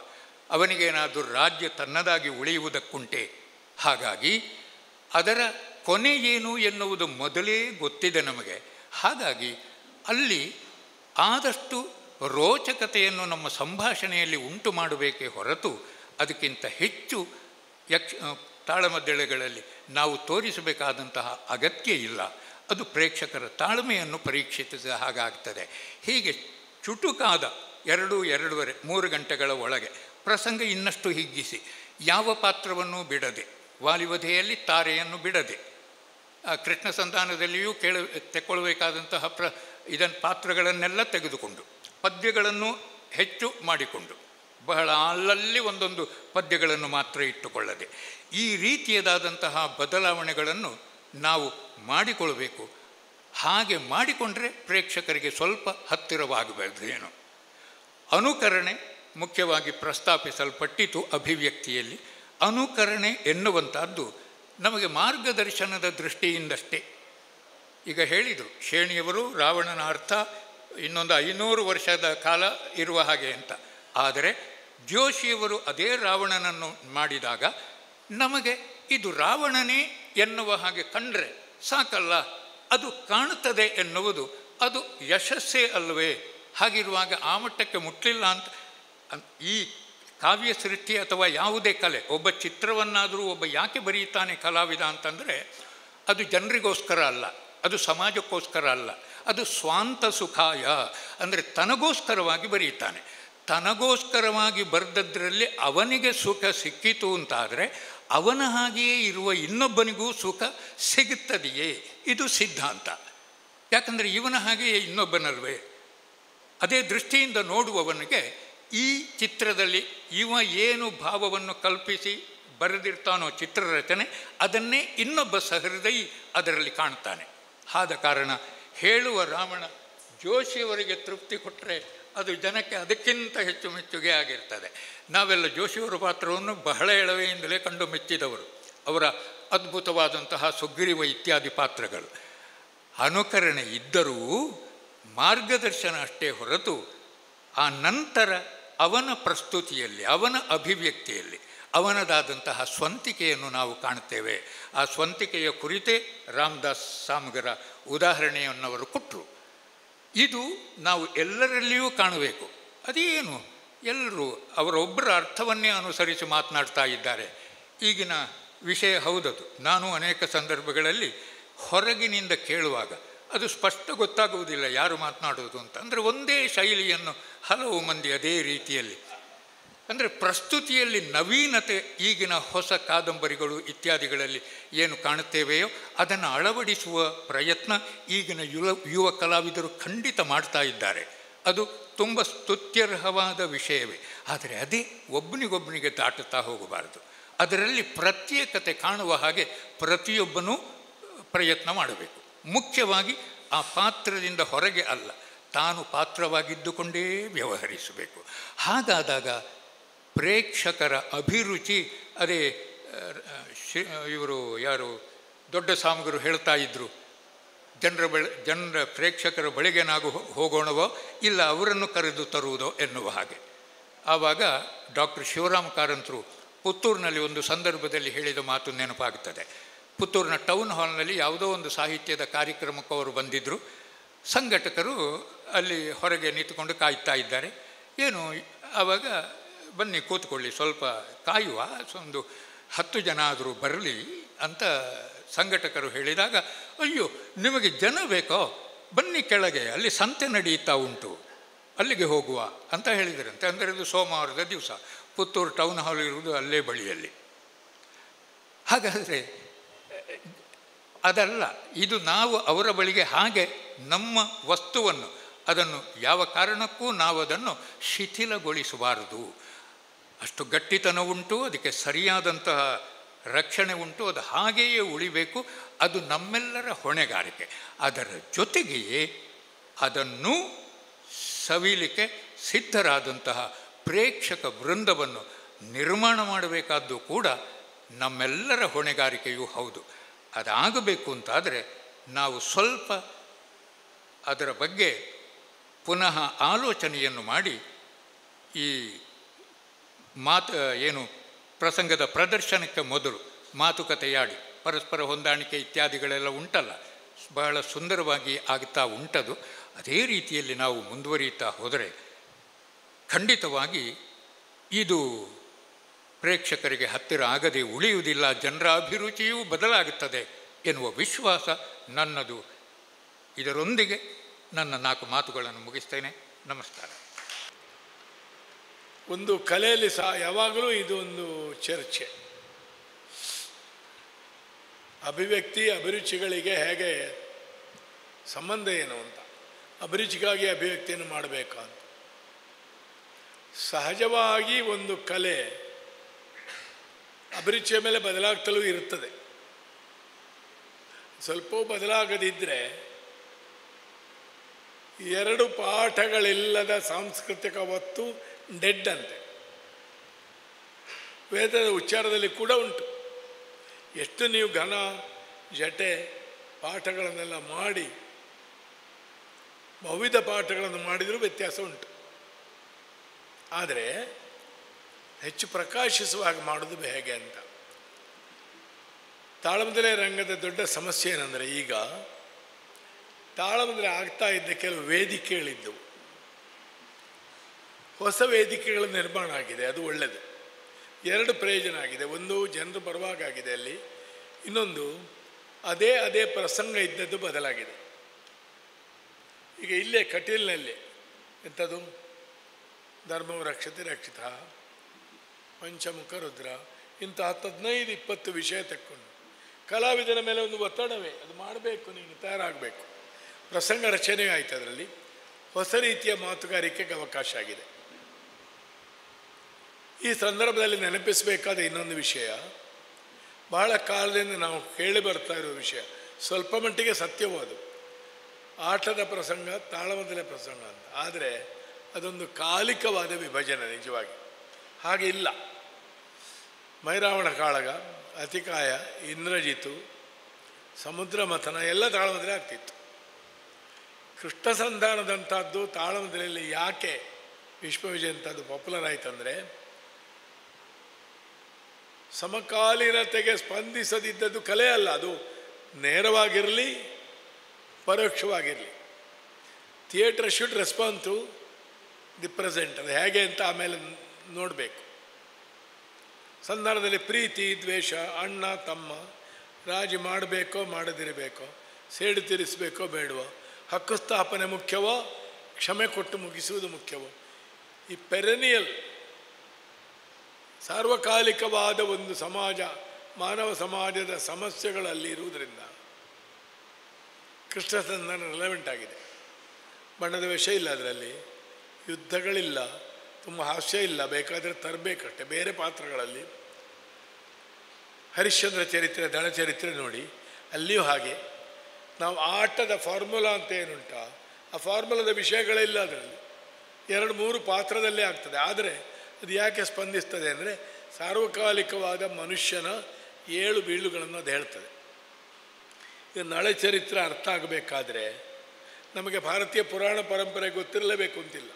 ಅವನಿಗೇನಾದರೂ ರಾಜ್ಯ ತನ್ನದಾಗಿ ಉಳಿಯುವುದಕ್ಕುಂಟೆ. ಹಾಗಾಗಿ ಅದರ ಕೊನೆ ಏನು ಎನ್ನುವುದು ಮೊದಲೇ ಗೊತ್ತಿದೆ ನಮಗೆ. ಹಾಗಾಗಿ ಅಲ್ಲಿ ಆದಷ್ಟು ರೋಚಕತೆಯನ್ನು ನಮ್ಮ ಸಂಭಾಷಣೆಯಲ್ಲಿ ಉಂಟು ಮಾಡಬೇಕೇ ಹೊರತು ಅದಕ್ಕಿಂತ ಹೆಚ್ಚು ತಾಳಮದ್ದಳೆಗಳಲ್ಲಿ ನಾವು ತೋರಿಸಬೇಕಾದಂತಹ ಅಗತ್ಯ ಇಲ್ಲ. ಅದು ಪ್ರೇಕ್ಷಕರ ತಾಳ್ಮೆಯನ್ನು ಪರೀಕ್ಷಿಸಿದ ಹಾಗಾಗ್ತದೆ. ಹೀಗೆ ಚುಟುಕಾದ 2-2.5-3 ಗಂಟೆಗಳ ಒಳಗೆ ಪ್ರಸಂಗ ಇನ್ನಷ್ಟು ಹಿಗ್ಗಿಸಿ, ಯಾವ ಪಾತ್ರವನ್ನು ಬಿಡದೆ, ವಾಲಿವಧೆಯಲ್ಲಿ ತಾರೆಯನ್ನು ಬಿಡದೆ, ಕೃಷ್ಣ ಸಂಧಾನದಲ್ಲಿಯೂ ತೆಕ್ಕೊಳ್ಬೇಕಾದಂತಹ ಇದನ್ನು ಪಾತ್ರಗಳನ್ನೆಲ್ಲ ತೆಗೆದುಕೊಂಡು, ಪದ್ಯಗಳನ್ನು ಹೆಚ್ಚು ಮಾಡಿಕೊಂಡು, ಬಹಳ ಅಲ್ಲಲ್ಲಿ ಒಂದೊಂದು ಪದ್ಯಗಳನ್ನು ಮಾತ್ರ ಇಟ್ಟುಕೊಳ್ಳದೆ, ಈ ರೀತಿಯದಾದಂತಹ ಬದಲಾವಣೆಗಳನ್ನು ನಾವು ಮಾಡಿಕೊಳ್ಬೇಕು. ಹಾಗೆ ಮಾಡಿಕೊಂಡ್ರೆ ಪ್ರೇಕ್ಷಕರಿಗೆ ಸ್ವಲ್ಪ ಹತ್ತಿರವಾಗಬಹುದು. ಏನು ಅನುಕರಣೆ ಮುಖ್ಯವಾಗಿ ಪ್ರಸ್ತಾಪಿಸಲ್ಪಟ್ಟಿತು ಅಭಿವ್ಯಕ್ತಿಯಲ್ಲಿ. ಅನುಕರಣೆ ಎನ್ನುವಂಥದ್ದು ನಮಗೆ ಮಾರ್ಗದರ್ಶನದ ದೃಷ್ಟಿಯಿಂದಷ್ಟೇ. ಈಗ ಹೇಳಿದರು ಶೇಣಿಯವರು ರಾವಣನ ಅರ್ಥ ಇನ್ನೊಂದು 500 ವರ್ಷದ ಕಾಲ ಇರುವ ಹಾಗೆ ಅಂತ. ಆದರೆ ಜೋಶಿಯವರು ಅದೇ ರಾವಣನನ್ನು ಮಾಡಿದಾಗ ನಮಗೆ ಇದು ರಾವಣನೇ ಎನ್ನುವ ಹಾಗೆ ಕಂಡ್ರೆ ಸಾಕಲ್ಲ, ಅದು ಕಾಣುತ್ತದೆ ಎನ್ನುವುದು ಅದು ಯಶಸ್ಸೇ ಅಲ್ಲವೇ. ಹಾಗಿರುವಾಗ ಆ ಮಟ್ಟಕ್ಕೆ ಮುಟ್ಟಲಿಲ್ಲ ಅಂತ ಈ ಕಾವ್ಯ ಸೃಷ್ಟಿ ಅಥವಾ ಯಾವುದೇ ಕಲೆ, ಒಬ್ಬ ಚಿತ್ರವನ್ನಾದರೂ ಒಬ್ಬ ಯಾಕೆ ಬರೆಯುತ್ತಾನೆ ಕಲಾವಿದ ಅಂತಂದರೆ ಅದು ಜನರಿಗೋಸ್ಕರ ಅಲ್ಲ, ಅದು ಸಮಾಜಕ್ಕೋಸ್ಕರ ಅಲ್ಲ, ಅದು ಸ್ವಾಂತ ಸುಖಾಯ, ಅಂದರೆ ತನಗೋಸ್ಕರವಾಗಿ ಬರೆಯುತ್ತಾನೆ. ತನಗೋಸ್ಕರವಾಗಿ ಬರೆದದ್ರಲ್ಲಿ ಅವನಿಗೆ ಸುಖ ಸಿಕ್ಕಿತು ಅಂತಾದರೆ ಅವನ ಹಾಗೆಯೇ ಇರುವ ಇನ್ನೊಬ್ಬನಿಗೂ ಸುಖ ಸಿಗುತ್ತದೆಯೇ, ಇದು ಸಿದ್ಧಾಂತ. ಯಾಕಂದರೆ ಇವನ ಹಾಗೆಯೇ ಇನ್ನೊಬ್ಬನಲ್ವೇ. ಅದೇ ದೃಷ್ಟಿಯಿಂದ ನೋಡುವವನಿಗೆ ಈ ಚಿತ್ರದಲ್ಲಿ ಇವ ಏನು ಭಾವವನ್ನು ಕಲ್ಪಿಸಿ ಬರೆದಿರ್ತಾನೋ ಚಿತ್ರರಚನೆ, ಅದನ್ನೇ ಇನ್ನೊಬ್ಬ ಸಹೃದಯಿ ಅದರಲ್ಲಿ ಕಾಣ್ತಾನೆ. ಆದ ಕಾರಣ ಹೇಳುವ ರಾವಣ ಜೋಶಿಯವರಿಗೆ ತೃಪ್ತಿ ಕೊಟ್ಟರೆ ಅದು ಜನಕ್ಕೆ ಅದಕ್ಕಿಂತ ಹೆಚ್ಚು ಮೆಚ್ಚುಗೆ ಆಗಿರ್ತದೆ. ನಾವೆಲ್ಲ ಜೋಶಿಯವರ ಪಾತ್ರವನ್ನು ಬಹಳ ಎಳವೆಯಿಂದಲೇ ಕಂಡು ಮೆಚ್ಚಿದವರು, ಅವರ ಅದ್ಭುತವಾದಂತಹ ಸುಗ್ರೀವ ಇತ್ಯಾದಿ ಪಾತ್ರಗಳು. ಅನುಕರಣೆ ಇದ್ದರೂ ಮಾರ್ಗದರ್ಶನ ಅಷ್ಟೇ ಹೊರತು ಆ ನಂತರ ಅವನ ಪ್ರಸ್ತುತಿಯಲ್ಲಿ, ಅವನ ಅಭಿವ್ಯಕ್ತಿಯಲ್ಲಿ ಅವನದಾದಂತಹ ಸ್ವಂತಿಕೆಯನ್ನು ನಾವು ಕಾಣುತ್ತೇವೆ. ಆ ಸ್ವಂತಿಕೆಯ ಕುರಿತೇ ರಾಮದಾಸ್ ಸಾಮಗರ ಉದಾಹರಣೆಯನ್ನವರು ಕೊಟ್ಟರು. ಇದು ನಾವು ಎಲ್ಲರಲ್ಲಿಯೂ ಕಾಣಬೇಕು. ಅದೇನು ಎಲ್ಲರೂ ಅವರೊಬ್ಬರ ಅರ್ಥವನ್ನೇ ಅನುಸರಿಸಿ ಮಾತನಾಡ್ತಾ ಇದ್ದಾರೆ. ಈಗಿನ ವಿಷಯ ಹೌದದು. ನಾನು ಅನೇಕ ಸಂದರ್ಭಗಳಲ್ಲಿ ಹೊರಗಿನಿಂದ ಕೇಳುವಾಗ ಅದು ಸ್ಪಷ್ಟ ಗೊತ್ತಾಗುವುದಿಲ್ಲ ಯಾರು ಮಾತನಾಡುವುದು ಅಂತ. ಅಂದರೆ ಒಂದೇ ಶೈಲಿಯನ್ನು ಹಲವು ಮಂದಿ ಅದೇ ರೀತಿಯಲ್ಲಿ, ಅಂದರೆ ಪ್ರಸ್ತುತಿಯಲ್ಲಿ ನವೀನತೆ ಈಗಿನ ಹೊಸ ಕಾದಂಬರಿಗಳು ಇತ್ಯಾದಿಗಳಲ್ಲಿ ಏನು ಕಾಣುತ್ತೇವೆಯೋ ಅದನ್ನು ಅಳವಡಿಸುವ ಪ್ರಯತ್ನ ಈಗಿನ ಯುವ ಕಲಾವಿದರು ಖಂಡಿತ ಮಾಡ್ತಾ ಇದ್ದಾರೆ. ಅದು ತುಂಬ ಸ್ತುತ್ಯರ್ಹವಾದ ವಿಷಯವೇ. ಆದರೆ ಅದೇ ಒಬ್ಬನಿಗೊಬ್ಬನಿಗೆ ದಾಟುತ್ತಾ ಹೋಗಬಾರದು. ಅದರಲ್ಲಿ ಪ್ರತ್ಯೇಕತೆ ಕಾಣುವ ಹಾಗೆ ಪ್ರತಿಯೊಬ್ಬನೂ ಪ್ರಯತ್ನ ಮಾಡಬೇಕು. ಮುಖ್ಯವಾಗಿ ಆ ಪಾತ್ರದಿಂದ ಹೊರಗೆ ಅಲ್ಲ, ತಾನು ಪಾತ್ರವಾಗಿದ್ದುಕೊಂಡೇ ವ್ಯವಹರಿಸಬೇಕು. ಹಾಗಾದಾಗ ಪ್ರೇಕ್ಷಕರ ಅಭಿರುಚಿ, ಅದೇ ಇವರು ಯಾರು ದೊಡ್ಡ ಸಾಮಗರು ಹೇಳ್ತಾ ಇದ್ದರು, ಜನರ ಪ್ರೇಕ್ಷಕರ ಬಳಿಗೆ ನಾವು ಹೋಗೋಣವೋ ಇಲ್ಲ ಅವರನ್ನು ಕರೆದು ತರುವುದೋ ಎನ್ನುವ ಹಾಗೆ. ಆವಾಗ ಡಾಕ್ಟರ್ ಶಿವರಾಮ ಕಾರಂತರು ಪುತ್ತೂರಿನಲ್ಲಿ ಒಂದು ಸಂದರ್ಭದಲ್ಲಿ ಹೇಳಿದ ಮಾತು ನೆನಪಾಗ್ತದೆ. ಪುತ್ತೂರಿನ ಟೌನ್ ಹಾಲ್ನಲ್ಲಿ ಯಾವುದೋ ಒಂದು ಸಾಹಿತ್ಯದ ಕಾರ್ಯಕ್ರಮಕ್ಕೆ ಅವರು ಬಂದಿದ್ದರು. ಸಂಘಟಕರು ಅಲ್ಲಿ ಹೊರಗೆ ನಿಂತುಕೊಂಡು ಕಾಯ್ತಾ ಇದ್ದಾರೆ. ಏನು ಆವಾಗ ಬನ್ನಿ ಕೂತ್ಕೊಳ್ಳಿ, ಸ್ವಲ್ಪ ಕಾಯುವ, ಒಂದು 10 ಜನ ಆದರೂ ಬರಲಿ ಅಂತ ಸಂಘಟಕರು ಹೇಳಿದಾಗ, ಅಯ್ಯೋ ನಿಮಗೆ ಜನ ಬೇಕೋ, ಬನ್ನಿ ಕೆಳಗೆ, ಅಲ್ಲಿ ಸಂತೆ ನಡೆಯುತ್ತಾ ಉಂಟು, ಅಲ್ಲಿಗೆ ಹೋಗುವ ಅಂತ ಹೇಳಿದರಂತೆ. ಅಂದರೆ ಇದು ಸೋಮವಾರದ ದಿವಸ, ಪುತ್ತೂರು ಟೌನ್ ಹಾಲ್ ಇರುವುದು ಅಲ್ಲೇ ಬಳಿಯಲ್ಲಿ. ಹಾಗಾದರೆ ಅದಲ್ಲ, ಇದು ನಾವು ಅವರ ಬಳಿಗೆ ಹಾಗೆ ನಮ್ಮ ವಸ್ತುವನ್ನು, ಅದನ್ನು ಯಾವ ಕಾರಣಕ್ಕೂ ನಾವು ಅದನ್ನು ಶಿಥಿಲಗೊಳಿಸಬಾರದು. ಅಷ್ಟು ಗಟ್ಟಿತನ ಉಂಟು, ಅದಕ್ಕೆ ಸರಿಯಾದಂತಹ ರಕ್ಷಣೆ ಉಂಟು, ಅದು ಹಾಗೆಯೇ ಉಳಿಬೇಕು. ಅದು ನಮ್ಮೆಲ್ಲರ ಹೊಣೆಗಾರಿಕೆ. ಅದರ ಜೊತೆಗೆಯೇ ಅದನ್ನು ಸವಿಲಿಕ್ಕೆ ಸಿದ್ಧರಾದಂತಹ ಪ್ರೇಕ್ಷಕ ವೃಂದವನ್ನು ನಿರ್ಮಾಣ ಮಾಡಬೇಕಾದ್ದು ಕೂಡ ನಮ್ಮೆಲ್ಲರ ಹೊಣೆಗಾರಿಕೆಯೂ ಹೌದು. ಅದಾಗಬೇಕು ಅಂತಾದರೆ ನಾವು ಸ್ವಲ್ಪ ಅದರ ಬಗ್ಗೆ ಪುನಃ ಆಲೋಚನೆಯನ್ನು ಮಾಡಿ, ಈ ಏನು ಪ್ರಸಂಗದ ಪ್ರದರ್ಶನಕ್ಕೆ ಮೊದಲು ಮಾತುಕತೆಯಾಡಿ ಪರಸ್ಪರ ಹೊಂದಾಣಿಕೆ ಇತ್ಯಾದಿಗಳೆಲ್ಲ ಉಂಟಲ್ಲ, ಬಹಳ ಸುಂದರವಾಗಿ ಆಗ್ತಾ ಉಂಟದು. ಅದೇ ರೀತಿಯಲ್ಲಿ ನಾವು ಮುಂದುವರಿಯುತ್ತಾ ಹೋದರೆ ಖಂಡಿತವಾಗಿ ಇದು ಪ್ರೇಕ್ಷಕರಿಗೆ ಹತ್ತಿರ ಆಗದೆ ಉಳಿಯುವುದಿಲ್ಲ, ಜನರ ಅಭಿರುಚಿಯೂ ಬದಲಾಗುತ್ತದೆ ಎನ್ನುವ ವಿಶ್ವಾಸ ನನ್ನದು. ಇದರೊಂದಿಗೆ ನನ್ನ 4 ಮಾತುಗಳನ್ನು ಮುಗಿಸ್ತೇನೆ. ನಮಸ್ಕಾರ. ಒಂದು ಕಲೆಯಲ್ಲಿ ಸಹ ಯಾವಾಗಲೂ ಇದು ಒಂದು ಚರ್ಚೆ. ಅಭಿವ್ಯಕ್ತಿ ಅಭಿರುಚಿಗಳಿಗೆ ಹೇಗೆ ಸಂಬಂಧ ಏನು ಅಂತ, ಅಭಿರುಚಿಗಾಗಿ ಅಭಿವ್ಯಕ್ತಿಯನ್ನು ಮಾಡಬೇಕಾ ಅಂತ. ಸಹಜವಾಗಿ ಒಂದು ಕಲೆ ಅಭಿರುಚಿಯ ಮೇಲೆ ಬದಲಾಗ್ತಲೂ ಇರುತ್ತದೆ. ಸ್ವಲ್ಪ ಬದಲಾಗದಿದ್ದರೆ 2 ಪಾಠಗಳಿಲ್ಲದ ಸಾಂಸ್ಕೃತಿಕ ವಸ್ತು ಡೆಡ್ ಅಂತೆ. ವೇದದ ಉಚ್ಚಾರದಲ್ಲಿ ಕೂಡ ಉಂಟು. ಎಷ್ಟು ನೀವು ಘನ ಜಟೆ ಪಾಠಗಳನ್ನೆಲ್ಲ ಮಾಡಿ ಬಹುವಿಧ ಪಾಠಗಳನ್ನು ಮಾಡಿದರೂ ವ್ಯತ್ಯಾಸ ಉಂಟು. ಆದರೆ ಹೆಚ್ಚು ಪ್ರಕಾಶಿಸುವಾಗ ಮಾಡೋದು ಹೇಗೆ ಅಂತ. ತಾಳಮದ್ದಲೆ ರಂಗದ ದೊಡ್ಡ ಸಮಸ್ಯೆ ಏನಂದರೆ, ಈಗ ತಾಳಮದ್ದಲೆ ಆಗ್ತಾ ಇದ್ದ ಕೆಲವು ವೇದಿಕೆಗಳಿದ್ದವು, ಹೊಸ ವೇದಿಕೆಗಳ ನಿರ್ಮಾಣ ಆಗಿದೆ. ಅದು ಒಳ್ಳೆಯದು. 2 ಪ್ರಯೋಜನ ಆಗಿದೆ. ಒಂದು, ಜನರು ಬರುವಾಗಿದೆ ಅಲ್ಲಿ. ಇನ್ನೊಂದು, ಅದೇ ಪ್ರಸಂಗ ಇದ್ದದ್ದು ಬದಲಾಗಿದೆ. ಈಗ ಇಲ್ಲೇ ಕಟೀಲ್ನಲ್ಲಿ ಎಂಥದ್ದು ಧರ್ಮವು ರಕ್ಷತೆ ರಕ್ಷಿತ, ಪಂಚಮುಖ ರುದ್ರ, ಇಂಥ 15-20 ವಿಷಯ ತಕ್ಕೊಂಡು ಕಲಾವಿದರ ಮೇಲೆ ಒಂದು ಒತ್ತಡವೇ, ಅದು ಮಾಡಬೇಕು, ನೀನು ತಯಾರಾಗಬೇಕು. ಪ್ರಸಂಗ ರಚನೆ ಆಯಿತು. ಅದರಲ್ಲಿ ಹೊಸ ರೀತಿಯ ಮಾತುಗಾರಿಕೆಗೆ ಅವಕಾಶ ಆಗಿದೆ. ಈ ಸಂದರ್ಭದಲ್ಲಿ ನೆನಪಿಸಬೇಕಾದ ಇನ್ನೊಂದು ವಿಷಯ, ಬಹಳ ಕಾಲದಿಂದ ನಾವು ಕೇಳಿ ಬರ್ತಾ ಇರೋ ವಿಷಯ, ಸ್ವಲ್ಪ ಮಟ್ಟಿಗೆ ಸತ್ಯವೂ ಅದು, ಆಟದ ಪ್ರಸಂಗ ತಾಳಮದ್ದಲೆ ಪ್ರಸಂಗ ಅಂತ. ಆದರೆ ಅದೊಂದು ಕಾಲಿಕವಾದ ವಿಭಜನೆ. ನಿಜವಾಗಿ ಹಾಗೆ ಇಲ್ಲ. ಮೈರಾವಣ ಕಾಳಗ, ಅತಿಕಾಯ, ಇಂದ್ರಜಿತು, ಸಮುದ್ರ ಮಥನ ಎಲ್ಲ ತಾಳಮದ್ದಲೆ ಆಗ್ತಿತ್ತು. ಕೃಷ್ಣ ಸಂಧಾನದಂಥದ್ದು ತಾಳಮದ್ದಲೆಯಲ್ಲಿ ಯಾಕೆ ವಿಶ್ವವಿಜಯಂಥದ್ದು ಪಾಪ್ಯುಲರ್ ಆಯ್ತಂದರೆ, ಸಮಕಾಲೀನತೆಗೆ ಸ್ಪಂದಿಸದಿದ್ದದ್ದು ಕಲೆ ಅಲ್ಲ, ಅದು ನೇರವಾಗಿರಲಿ ಪರೋಕ್ಷವಾಗಿರಲಿ. Theatre should respond to the present. ಅದು ಹೇಗೆ ಅಂತ ಆಮೇಲೆ ನೋಡಬೇಕು. ಸಂಧಾನದಲ್ಲಿ ಪ್ರೀತಿ ದ್ವೇಷ, ಅಣ್ಣ ತಮ್ಮ, ರಾಜಿ ಮಾಡಬೇಕೋ ಮಾಡದಿರಬೇಕೋ, ಸೇಡು ತೀರಿಸಬೇಕೋ ಬೇಡವೋ, ಹಕ್ಕು ಸ್ಥಾಪನೆ ಮುಖ್ಯವೋ ಕ್ಷಮೆ ಕೊಟ್ಟು ಮುಗಿಸುವುದು ಮುಖ್ಯವೋ, ಈ ಪೆರೆನಿಯಲ್ ಸಾರ್ವಕಾಲಿಕವಾದ ಒಂದು ಸಮಾಜ, ಮಾನವ ಸಮಾಜದ ಸಮಸ್ಯೆಗಳಲ್ಲಿ ಇರುವುದರಿಂದ ಕೃಷ್ಣ ಸಂಧಾನ ರೆಲೆವೆಂಟ್ ಆಗಿದೆ. ಬಣ್ಣದ ವಿಷಯ ಇಲ್ಲ, ಅದರಲ್ಲಿ ಯುದ್ಧಗಳಿಲ್ಲ, ತುಂಬ ಹಾಸ್ಯ ಇಲ್ಲ, ಬೇಕಾದರೆ ತರಬೇಕಷ್ಟೆ ಬೇರೆ ಪಾತ್ರಗಳಲ್ಲಿ. ಹರಿಶ್ಚಂದ್ರ ಚರಿತ್ರೆ, ದಳ ಚರಿತ್ರೆ ನೋಡಿ, ಅಲ್ಲಿಯೂ ಹಾಗೆ. ನಾವು ಆಟದ ಫಾರ್ಮುಲಾ ಅಂತ ಏನುಂಟ, ಆ ಫಾರ್ಮುಲಾದ ವಿಷಯಗಳಿಲ್ಲ ಅದರಲ್ಲಿ. 2-3 ಪಾತ್ರದಲ್ಲೇ ಆಗ್ತದೆ. ಆದರೆ ಅದು ಯಾಕೆ ಸ್ಪಂದಿಸ್ತದೆ ಅಂದರೆ ಸಾರ್ವಕಾಲಿಕವಾದ ಮನುಷ್ಯನ ಏಳು ಬೀಳುಗಳನ್ನು ಅದು ಹೇಳ್ತದೆ. ಇದು ನಳ ಚರಿತ್ರೆ ಅರ್ಥ ಆಗಬೇಕಾದ್ರೆ ನಮಗೆ ಭಾರತೀಯ ಪುರಾಣ ಪರಂಪರೆ ಗೊತ್ತಿರಲೇಬೇಕು ಅಂತಿಲ್ಲ.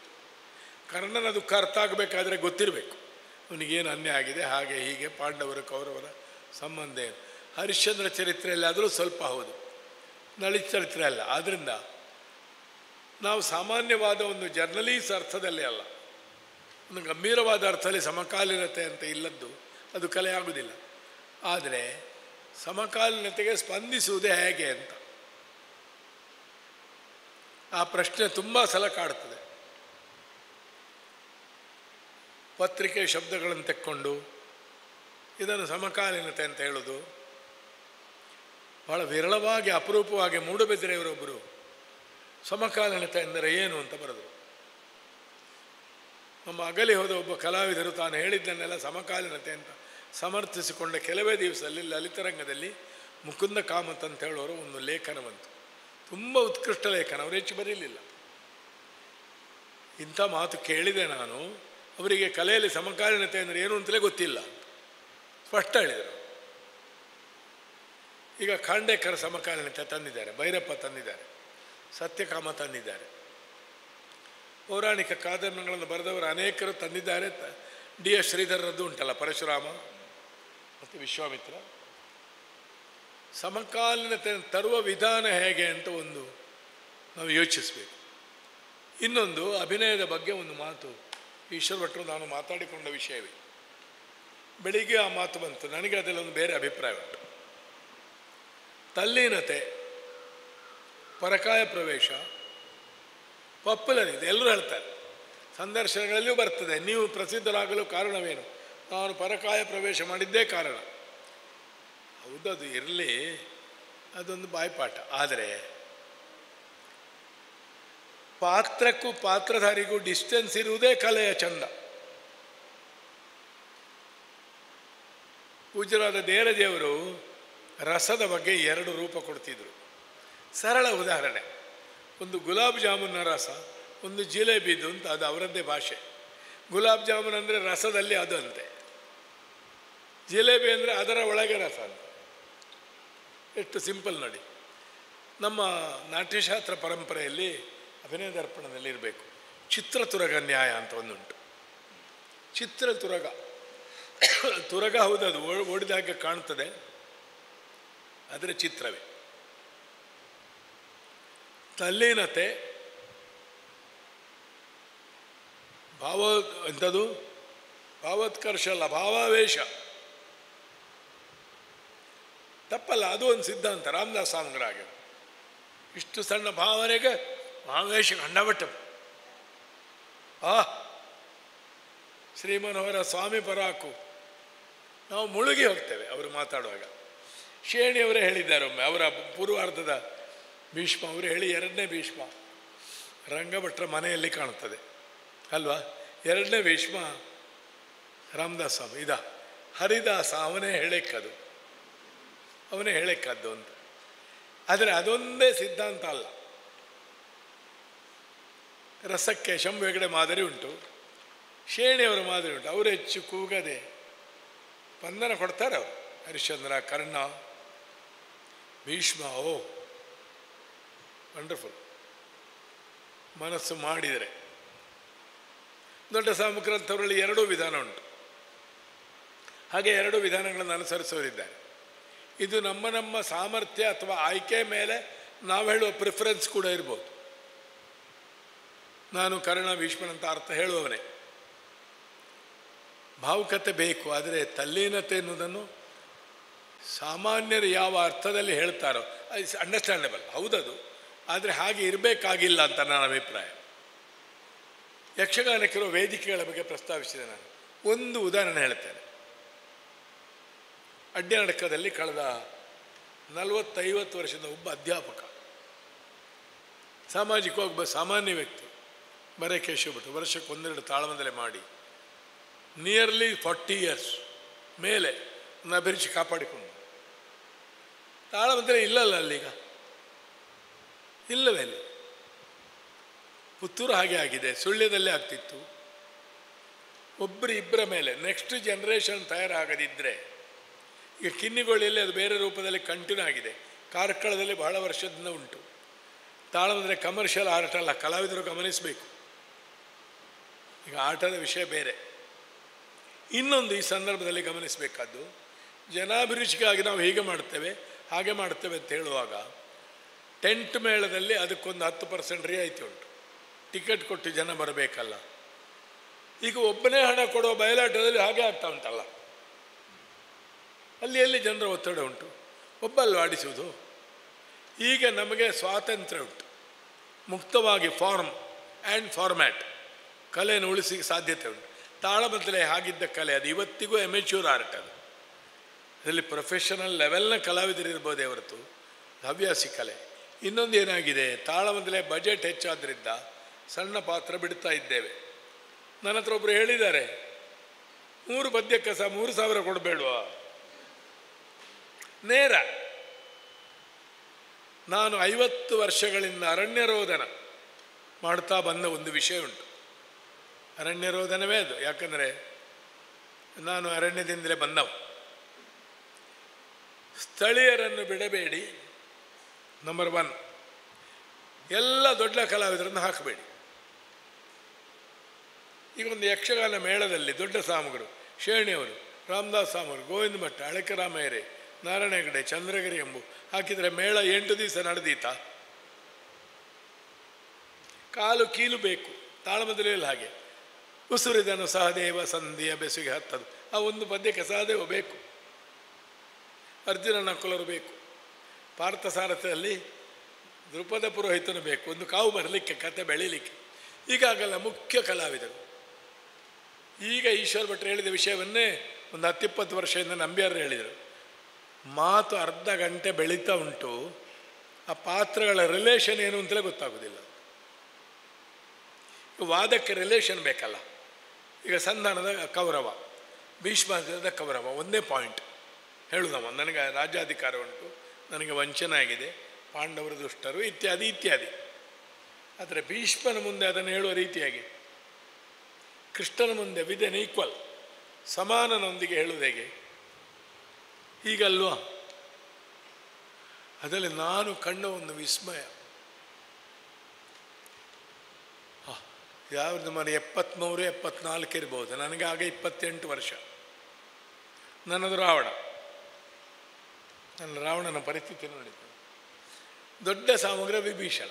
ಕರ್ಣನ ದುಃಖ ಅರ್ಥ ಆಗಬೇಕಾದ್ರೆ ಗೊತ್ತಿರಬೇಕು, ಅವನಿಗೇನು ಅನ್ಯಾಯ ಆಗಿದೆ, ಹಾಗೆ ಹೀಗೆ, ಪಾಂಡವರ ಕೌರವರ ಸಂಬಂಧ ಏನು. ಹರಿಶ್ಚಂದ್ರ ಚರಿತ್ರೆಯಲ್ಲಿ ಆದರೂ ಸ್ವಲ್ಪ ಹೌದು, ನಳಿ ಚರಿತ್ರೆ ಅಲ್ಲ. ಆದ್ದರಿಂದ ನಾವು ಸಾಮಾನ್ಯವಾದ ಒಂದು ಜರ್ನಲೀಸ್ ಅರ್ಥದಲ್ಲಿ ಅಲ್ಲ, ಒಂದು ಗಂಭೀರವಾದ ಅರ್ಥದಲ್ಲಿ ಸಮಕಾಲೀನತೆ ಅಂತ ಇಲ್ಲದ್ದು ಅದು ಕಲೆ ಆಗುವುದಿಲ್ಲ. ಆದರೆ ಸಮಕಾಲೀನತೆಗೆ ಸ್ಪಂದಿಸುವುದೇ ಹೇಗೆ ಅಂತ ಆ ಪ್ರಶ್ನೆ ತುಂಬ ಸಲ ಕಾಡ್ತದೆ. ಪತ್ರಿಕೆ ಶಬ್ದಗಳನ್ನು ತೆಕ್ಕೊಂಡು ಇದನ್ನು ಸಮಕಾಲೀನತೆ ಅಂತ ಹೇಳೋದು ಬಹಳ ವಿರಳವಾಗಿ, ಅಪರೂಪವಾಗಿ ಮೂಡುಬಿದಿರೆಯವರೊಬ್ಬರು ಸಮಕಾಲೀನತೆ ಎಂದರೆ ಏನು ಅಂತ ಬರೆದರು. ನಮ್ಮ ಅಗಲಿ ಹೋದ ಒಬ್ಬ ಕಲಾವಿದರು ತಾನು ಹೇಳಿದ್ದನ್ನೆಲ್ಲ ಸಮಕಾಲೀನತೆ ಅಂತ ಸಮರ್ಥಿಸಿಕೊಂಡ ಕೆಲವೇ ದಿವಸದಲ್ಲಿ ಲಲಿತರಂಗದಲ್ಲಿ ಮುಕುಂದ ಕಾಮತ್ ಅಂತ ಹೇಳೋರು ಒಂದು ಲೇಖನ ಬಂತು. ತುಂಬ ಉತ್ಕೃಷ್ಟ ಲೇಖನ, ಅವರು ಹೆಚ್ಚು ಬರೀಲಿಲ್ಲ. ಇಂಥ ಮಾತು ಕೇಳಿದೆ ನಾನು, ಅವರಿಗೆ ಕಲೆಯಲ್ಲಿ ಸಮಕಾಲೀನತೆ ಅಂದರೆ ಏನು ಅಂತಲೇ ಗೊತ್ತಿಲ್ಲ, ಸ್ಪಷ್ಟ ಹೇಳಿದರು. ಈಗ ಖಾಂಡೇಕರ್ ಸಮಕಾಲೀನತೆ ತಂದಿದ್ದಾರೆ, ಭೈರಪ್ಪ ತಂದಿದ್ದಾರೆ, ಸತ್ಯಕಾಮ ತಂದಿದ್ದಾರೆ, ಪೌರಾಣಿಕ ಕಾದಂಬರಿಗಳನ್ನು ಬರೆದವರು ಅನೇಕರು ತಂದಿದ್ದಾರೆ. DS ಶ್ರೀಧರದ್ದು ಉಂಟಲ್ಲ, ಪರಶುರಾಮ ಮತ್ತು ವಿಶ್ವಾಮಿತ್ರ. ಸಮಕಾಲೀನತೆ ತರುವ ವಿಧಾನ ಹೇಗೆ ಅಂತ ಒಂದು ನಾವು ಯೋಚಿಸಬೇಕು. ಇನ್ನೊಂದು ಅಭಿನಯದ ಬಗ್ಗೆ ಒಂದು ಮಾತು ಈಶ್ವರ ಭಟ್ರು ನಾನು ಮಾತಾಡಿಕೊಂಡ ವಿಷಯವೇ. ಬೆಳಿಗ್ಗೆ ಆ ಮಾತು ಬಂತು, ನನಗೆ ಅದರಲ್ಲೊಂದು ಬೇರೆ ಅಭಿಪ್ರಾಯ ಉಂಟು. ತಲ್ಲೀನತೆ, ಪರಕಾಯ ಪ್ರವೇಶ ಪಾಪ್ಯುಲರ್ ಇದೆ, ಎಲ್ಲರೂ ಹೇಳ್ತಾರೆ, ಸಂದರ್ಶನಗಳಲ್ಲಿಯೂ ಬರ್ತದೆ. ನೀವು ಪ್ರಸಿದ್ಧರಾಗಲು ಕಾರಣವೇನು? ನಾನು ಪರಕಾಯ ಪ್ರವೇಶ ಮಾಡಿದ್ದೇ ಕಾರಣ. ಹೌದು, ಅದು ಇರಲಿ, ಅದೊಂದು ಬಾಯ್ಪಾಠ. ಆದರೆ ಪಾತ್ರಕ್ಕೂ ಪಾತ್ರಧಾರಿಗೂ ಡಿಸ್ಟೆನ್ಸ್ ಇರುವುದೇ ಕಲೆಯ ಚಂದ. ಪೂಜ್ಯರಾದ ದೇರದೇವರು ರಸದ ಬಗ್ಗೆ 2 ರೂಪ ಕೊಡ್ತಿದ್ರು. ಸರಳ ಉದಾಹರಣೆ, ಒಂದು ಗುಲಾಬ್ ಜಾಮೂನ್ನ ರಸ, ಒಂದು ಜಿಲೇಬಿದು ಅಂತ, ಅದು ಅವರದ್ದೇ ಭಾಷೆ. ಗುಲಾಬ್ ಜಾಮೂನ್ ಅಂದರೆ ರಸದಲ್ಲಿ ಅದು ಅಂತೆ, ಜಿಲೇಬಿ ಅಂದರೆ ಅದರ ಒಳಗೆ ರಸ ಅಂತ. ಎಷ್ಟು ಸಿಂಪಲ್ ನೋಡಿ. ನಮ್ಮ ನಾಟ್ಯಶಾಸ್ತ್ರ ಪರಂಪರೆಯಲ್ಲಿ ಅಭಿನಯ ದರ್ಪಣದಲ್ಲಿ ಇರಬೇಕು ಚಿತ್ರತುರಗ ನ್ಯಾಯ ಅಂತ ಒಂದುಂಟು. ಚಿತ್ರತುರಗ, ತುರಗ ಹೌದು, ಅದು ಓಡಿದಾಗ ಕಾಣ್ತದೆ, ಆದರೆ ಚಿತ್ರವೇ. ತಲ್ಲೀನತೆ ಎಂಥದ್ದು ಭಾವೋತ್ಕರ್ಷ ಅಲ್ಲ, ಭಾವಾವೇಶ. ತಪ್ಪಲ್ಲ, ಅದು ಒಂದು ಸಿದ್ಧಾಂತ. ರಾಮದಾಸ್ ಸ್ವಾಮಿಗಳಾಗ ಇಷ್ಟು ಸಣ್ಣ ಭಾವನೆಗೆ ಭಾವೇಶ ಕಂಡಬಟ್ಟ. ಶ್ರೀಮನೋಹರ ಸ್ವಾಮಿ ಪರಾಕು ನಾವು ಮುಳುಗಿ ಹೋಗ್ತೇವೆ ಅವರು ಮಾತಾಡುವಾಗ. ಶೇಣಿಯವರೇ ಹೇಳಿದ್ದಾರೆ ಒಮ್ಮೆ, ಅವರ ಪೂರ್ವಾರ್ಧದ ಭೀಷ್ಮ ಅವರು ಹೇಳಿ, 2ನೇ ಭೀಷ್ಮ ರಂಗಭಟ್ರ ಮನೆಯಲ್ಲಿ ಕಾಣುತ್ತದೆ ಅಲ್ವಾ? 2ನೇ ಭೀಷ್ಮ ರಾಮದಾಸ್ ಸ್ವಾಮಿ, ಇದ ಹರಿದಾಸ ಅವನೇ ಹೇಳಕ್ಕದ್ದು ಅಂತ. ಆದರೆ ಅದೊಂದೇ ಸಿದ್ಧಾಂತ ಅಲ್ಲ. ರಸಕ್ಕೆ ಶಂಭು ಹೆಗಡೆ ಮಾದರಿ ಉಂಟು, ಶೇಣಿಯವರ ಮಾದರಿ ಉಂಟು. ಅವರು ಹೆಚ್ಚು ಕೂಗದೆ ಸ್ಪಂದನ ಕೊಡ್ತಾರೆ. ಅವರು ಹರಿಶ್ಚಂದ್ರ, ಕರ್ಣ, ಭೀಷ್ಮ, ವಂಡರ್ಫುಲ್. ಮನಸ್ಸು ಮಾಡಿದರೆ ದೊಡ್ಡ ಸಾಮುಗ್ರಂಥವರಲ್ಲಿ 2 ವಿಧಾನ ಉಂಟು. ಹಾಗೆ 2 ವಿಧಾನಗಳನ್ನು ಅನುಸರಿಸೋರಿದ್ದಾರೆ. ಇದು ನಮ್ಮ ಸಾಮರ್ಥ್ಯ ಅಥವಾ ಆಯ್ಕೆ ಮೇಲೆ ನಾವು ಹೇಳುವ ಪ್ರಿಫರೆನ್ಸ್ ಕೂಡ ಇರ್ಬೋದು. ನಾನು ಕರ್ಣ ಭೀಷ್ಮನಂತ ಅರ್ಥ ಹೇಳುವವನೇ. ಭಾವುಕತೆ ಬೇಕು, ಆದರೆ ತಲ್ಲೀನತೆ ಎನ್ನುವುದನ್ನು ಸಾಮಾನ್ಯರು ಯಾವ ಅರ್ಥದಲ್ಲಿ ಹೇಳ್ತಾರೋ ಅದು ಅಂಡರ್ಸ್ಟ್ಯಾಂಡಬಲ್, ಹೌದದು. ಆದರೆ ಹಾಗೆ ಇರಬೇಕಾಗಿಲ್ಲ ಅಂತ ನನ್ನ ಅಭಿಪ್ರಾಯ. ಯಕ್ಷಗಾನಕ್ಕಿರುವ ವೇದಿಕೆಗಳ ಬಗ್ಗೆ ಪ್ರಸ್ತಾವಿಸಿದೆ ನಾನು. ಒಂದು ಉದಾಹರಣೆ ಹೇಳ್ತೇನೆ. ಅಡ್ಡನಡಕದಲ್ಲಿ ಕಳೆದ 40-50 ವರ್ಷದ ಒಬ್ಬ ಅಧ್ಯಾಪಕ, ಸಾಮಾಜಿಕವಾಗಿ ಒಬ್ಬ ಸಾಮಾನ್ಯ ವ್ಯಕ್ತಿ, ಬರೇಕೇಶವ ಭಟ್, ವರ್ಷಕ್ಕೆ 1-2 ತಾಳಮಂದಲೆ ಮಾಡಿ ನಿಯರ್ಲಿ 40 ಇಯರ್ಸ್ ಮೇಲೆ ನನ್ನ ಅಭಿರುಚಿ ಕಾಪಾಡಿಕೊಂಡು. ತಾಳಮಂತ್ರ ಇಲ್ಲಲ್ಲ ಅಲ್ಲೀಗ, ಇಲ್ಲವೇ ಇಲ್ಲ. ಪುತ್ತೂರು ಹಾಗೆ ಆಗಿದೆ, ಸುಳ್ಯದಲ್ಲೇ ಆಗ್ತಿತ್ತು. ಒಬ್ಬರು ಇಬ್ಬರ ಮೇಲೆ ನೆಕ್ಸ್ಟ್ ಜನ್ರೇಷನ್ ತಯಾರಾಗದಿದ್ದರೆ, ಈಗ ಕಿನ್ನಿಗೋಳಿಯಲ್ಲಿ ಅದು ಬೇರೆ ರೂಪದಲ್ಲಿ ಕಂಟಿನ್ಯೂ ಆಗಿದೆ, ಕಾರ್ಕಳದಲ್ಲಿ ಬಹಳ ವರ್ಷದಿಂದ ಉಂಟು. ತಾಳಮಂದ್ರೆ ಕಮರ್ಷಿಯಲ್ ಆರ್ಟ್ ಅಲ್ಲ, ಕಲಾವಿದರು ಗಮನಿಸಬೇಕು. ಈಗ ಆಟದ ವಿಷಯ ಬೇರೆ. ಇನ್ನೊಂದು ಈ ಸಂದರ್ಭದಲ್ಲಿ ಗಮನಿಸಬೇಕಾದ್ದು, ಜನಾಭಿರುಚಿಗಾಗಿ ನಾವು ಹೀಗೆ ಮಾಡ್ತೇವೆ ಹಾಗೆ ಮಾಡ್ತೇವೆ ಅಂತ ಹೇಳುವಾಗ ಟೆಂಟ್ ಮೇಳದಲ್ಲಿ ಅದಕ್ಕೊಂದು 10% ರಿಯಾಯಿತಿ ಉಂಟು. ಟಿಕೆಟ್ ಕೊಟ್ಟು ಜನ ಬರಬೇಕಲ್ಲ. ಈಗ ಒಬ್ಬನೇ ಹಣ ಕೊಡುವ ಬಯಲಾಟದಲ್ಲಿ ಹಾಗೆ ಆಗ್ತಾ ಉಂಟಲ್ಲ, ಅಲ್ಲಿ ಎಲ್ಲಿ ಜನರ ಒತ್ತಡ ಉಂಟು, ಒಬ್ಬಲ್ಲಿ ಆಡಿಸುವುದು. ಈಗ ನಮಗೆ ಸ್ವಾತಂತ್ರ್ಯ ಉಂಟು, ಮುಕ್ತವಾಗಿ ಫಾರ್ಮ್ ಆ್ಯಂಡ್ ಫಾರ್ಮ್ಯಾಟ್ ಕಲೆಯನ್ನು ಉಳಿಸಿಗೆ ಸಾಧ್ಯತೆ ಉಂಟು. ತಾಳಮದ್ದಲೆ ಹಾಗಿದ್ದ ಕಲೆ ಅದು ಇವತ್ತಿಗೂ ಎಮೆಚ್ಯೂರ್ ಆರ್ಟ್. ಅದರಲ್ಲಿ ಪ್ರೊಫೆಷನಲ್ ಲೆವೆಲ್ನ ಕಲಾವಿದರಿರ್ಬೋದೇ ಹೊರತು ಹವ್ಯಾಸಿ ಕಲೆ. ಇನ್ನೊಂದು ಏನಾಗಿದೆ, ತಾಳಮದ್ದಲೆ ಬಜೆಟ್ ಹೆಚ್ಚಾದ್ರಿಂದ ಸಣ್ಣ ಪಾತ್ರ ಬಿಡ್ತಾ ಇದ್ದೇವೆ. ನನ್ನ ಹತ್ರ ಒಬ್ಬರು ಹೇಳಿದ್ದಾರೆ, 3 ಪದ್ಯಕ್ಕೆ ಸಹ 3,000 ಕೊಡಬೇಡುವ. ನೇರ. ನಾನು 50 ವರ್ಷಗಳಿಂದ ಅರಣ್ಯರೋಧನ ಮಾಡ್ತಾ ಬಂದ ಒಂದು ವಿಷಯ ಉಂಟು. ಅರಣ್ಯರೋಧನವೇ ಅದು. ಯಾಕಂದರೆ ನಾನು ಅರಣ್ಯದಿಂದಲೇ ಬಂದವ. ಸ್ಥಳೀಯರನ್ನು ಬಿಡಬೇಡಿ, ನಂಬರ್ 1. ಎಲ್ಲ ದೊಡ್ಡ ಕಲಾವಿದರನ್ನು ಹಾಕಬೇಡಿ. ಈಗ ಒಂದು ಯಕ್ಷಗಾನ ಮೇಳದಲ್ಲಿ ದೊಡ್ಡ ಸಾಮಗರು, ಶೇಣಿಯವರು, ರಾಮದಾಸ್ ಸಾಮರು, ಗೋವಿಂದ ಭಟ್ಟ, ಅಳಕರಾಮಯ್ಯರೆ, ನಾರಾಯಣ ಹೆಗಡೆ, ಚಂದ್ರಗಿರಿ ಎಂಬು ಹಾಕಿದರೆ ಮೇಳ 8 ದಿವಸ ನಡೆದೀತ. ಕಾಲು ಕೀಲು ಬೇಕು. ತಾಳಮದ್ದಲೆಯಲ್ಲಿ ಹಾಗೆ ಉಸುರಿದನು ಸಹದೇವ ಸಂಧಿಯ ಬೆಸುಗೆ ಹತ್ತದು. ಆ ಒಂದು ಪದ್ಯಕ್ಕೆ ಸಹದೇವ ಬೇಕು, ಅರ್ಜುನ ನಕುಲರು ಬೇಕು, ಪಾರ್ಥಸಾರಥಿಯಲ್ಲಿ ದೃಪದ ಪುರೋಹಿತನು ಬೇಕು, ಒಂದು ಕಾವು ಬರಲಿಕ್ಕೆ, ಕತೆ ಬೆಳೀಲಿಕ್ಕೆ. ಈಗಾಗಲ್ಲ ಮುಖ್ಯ ಕಲಾವಿದರು. ಈಗ ಈಶ್ವರ ಭಟ್ರು ಹೇಳಿದ ವಿಷಯವನ್ನೇ ಒಂದು 10-20 ವರ್ಷದಿಂದ ನಂಬ್ಯಾರು ಹೇಳಿದರು. ಮಾತು ಅರ್ಧ ಗಂಟೆ ಬೆಳೀತಾ ಉಂಟು, ಆ ಪಾತ್ರಗಳ ರಿಲೇಷನ್ ಏನು ಅಂತಲೇ ಗೊತ್ತಾಗೋದಿಲ್ಲ. ವಾದಕ್ಕೆ ರಿಲೇಷನ್ ಬೇಕಲ್ಲ. ಈಗ ಸಂಧಾನದ ಕೌರವ, ಭೀಷ್ಮಾದ ಕೌರವ, ಒಂದೇ ಪಾಯಿಂಟ್ ಹೇಳುದವ, ನನಗೆ ರಾಜ್ಯಾಧಿಕಾರ ಉಂಟು, ನನಗೆ ವಂಚನೆ ಆಗಿದೆ, ಪಾಂಡವರು ದುಷ್ಟರು, ಇತ್ಯಾದಿ ಇತ್ಯಾದಿ. ಆದರೆ ಭೀಷ್ಮನ ಮುಂದೆ ಅದನ್ನು ಹೇಳುವ ರೀತಿಯಾಗಿ, ಕೃಷ್ಣನ ಮುಂದೆ ವಿದೆನ್ ಈಕ್ವಲ್, ಸಮಾನನೊಂದಿಗೆ ಹೇಳುವುದು ಹೇಗೆ? ಹೀಗಲ್ವಾ? ಅದರಲ್ಲಿ ನಾನು ಕಂಡ ಒಂದು ವಿಸ್ಮಯ. ಯಾವ್ದು ಮನೆ 73, 74 ಇರ್ಬೋದು. ನನಗೆ ಆಗ 28 ವರ್ಷ. ನನ್ನದು ರಾವಣ. ನನ್ನ ರಾವಣನ ಪರಿಸ್ಥಿತಿ ನೋಡಿದ್ದು. ದೊಡ್ಡ ಸಾಮಗ್ರ ವಿಭೀಷಣ.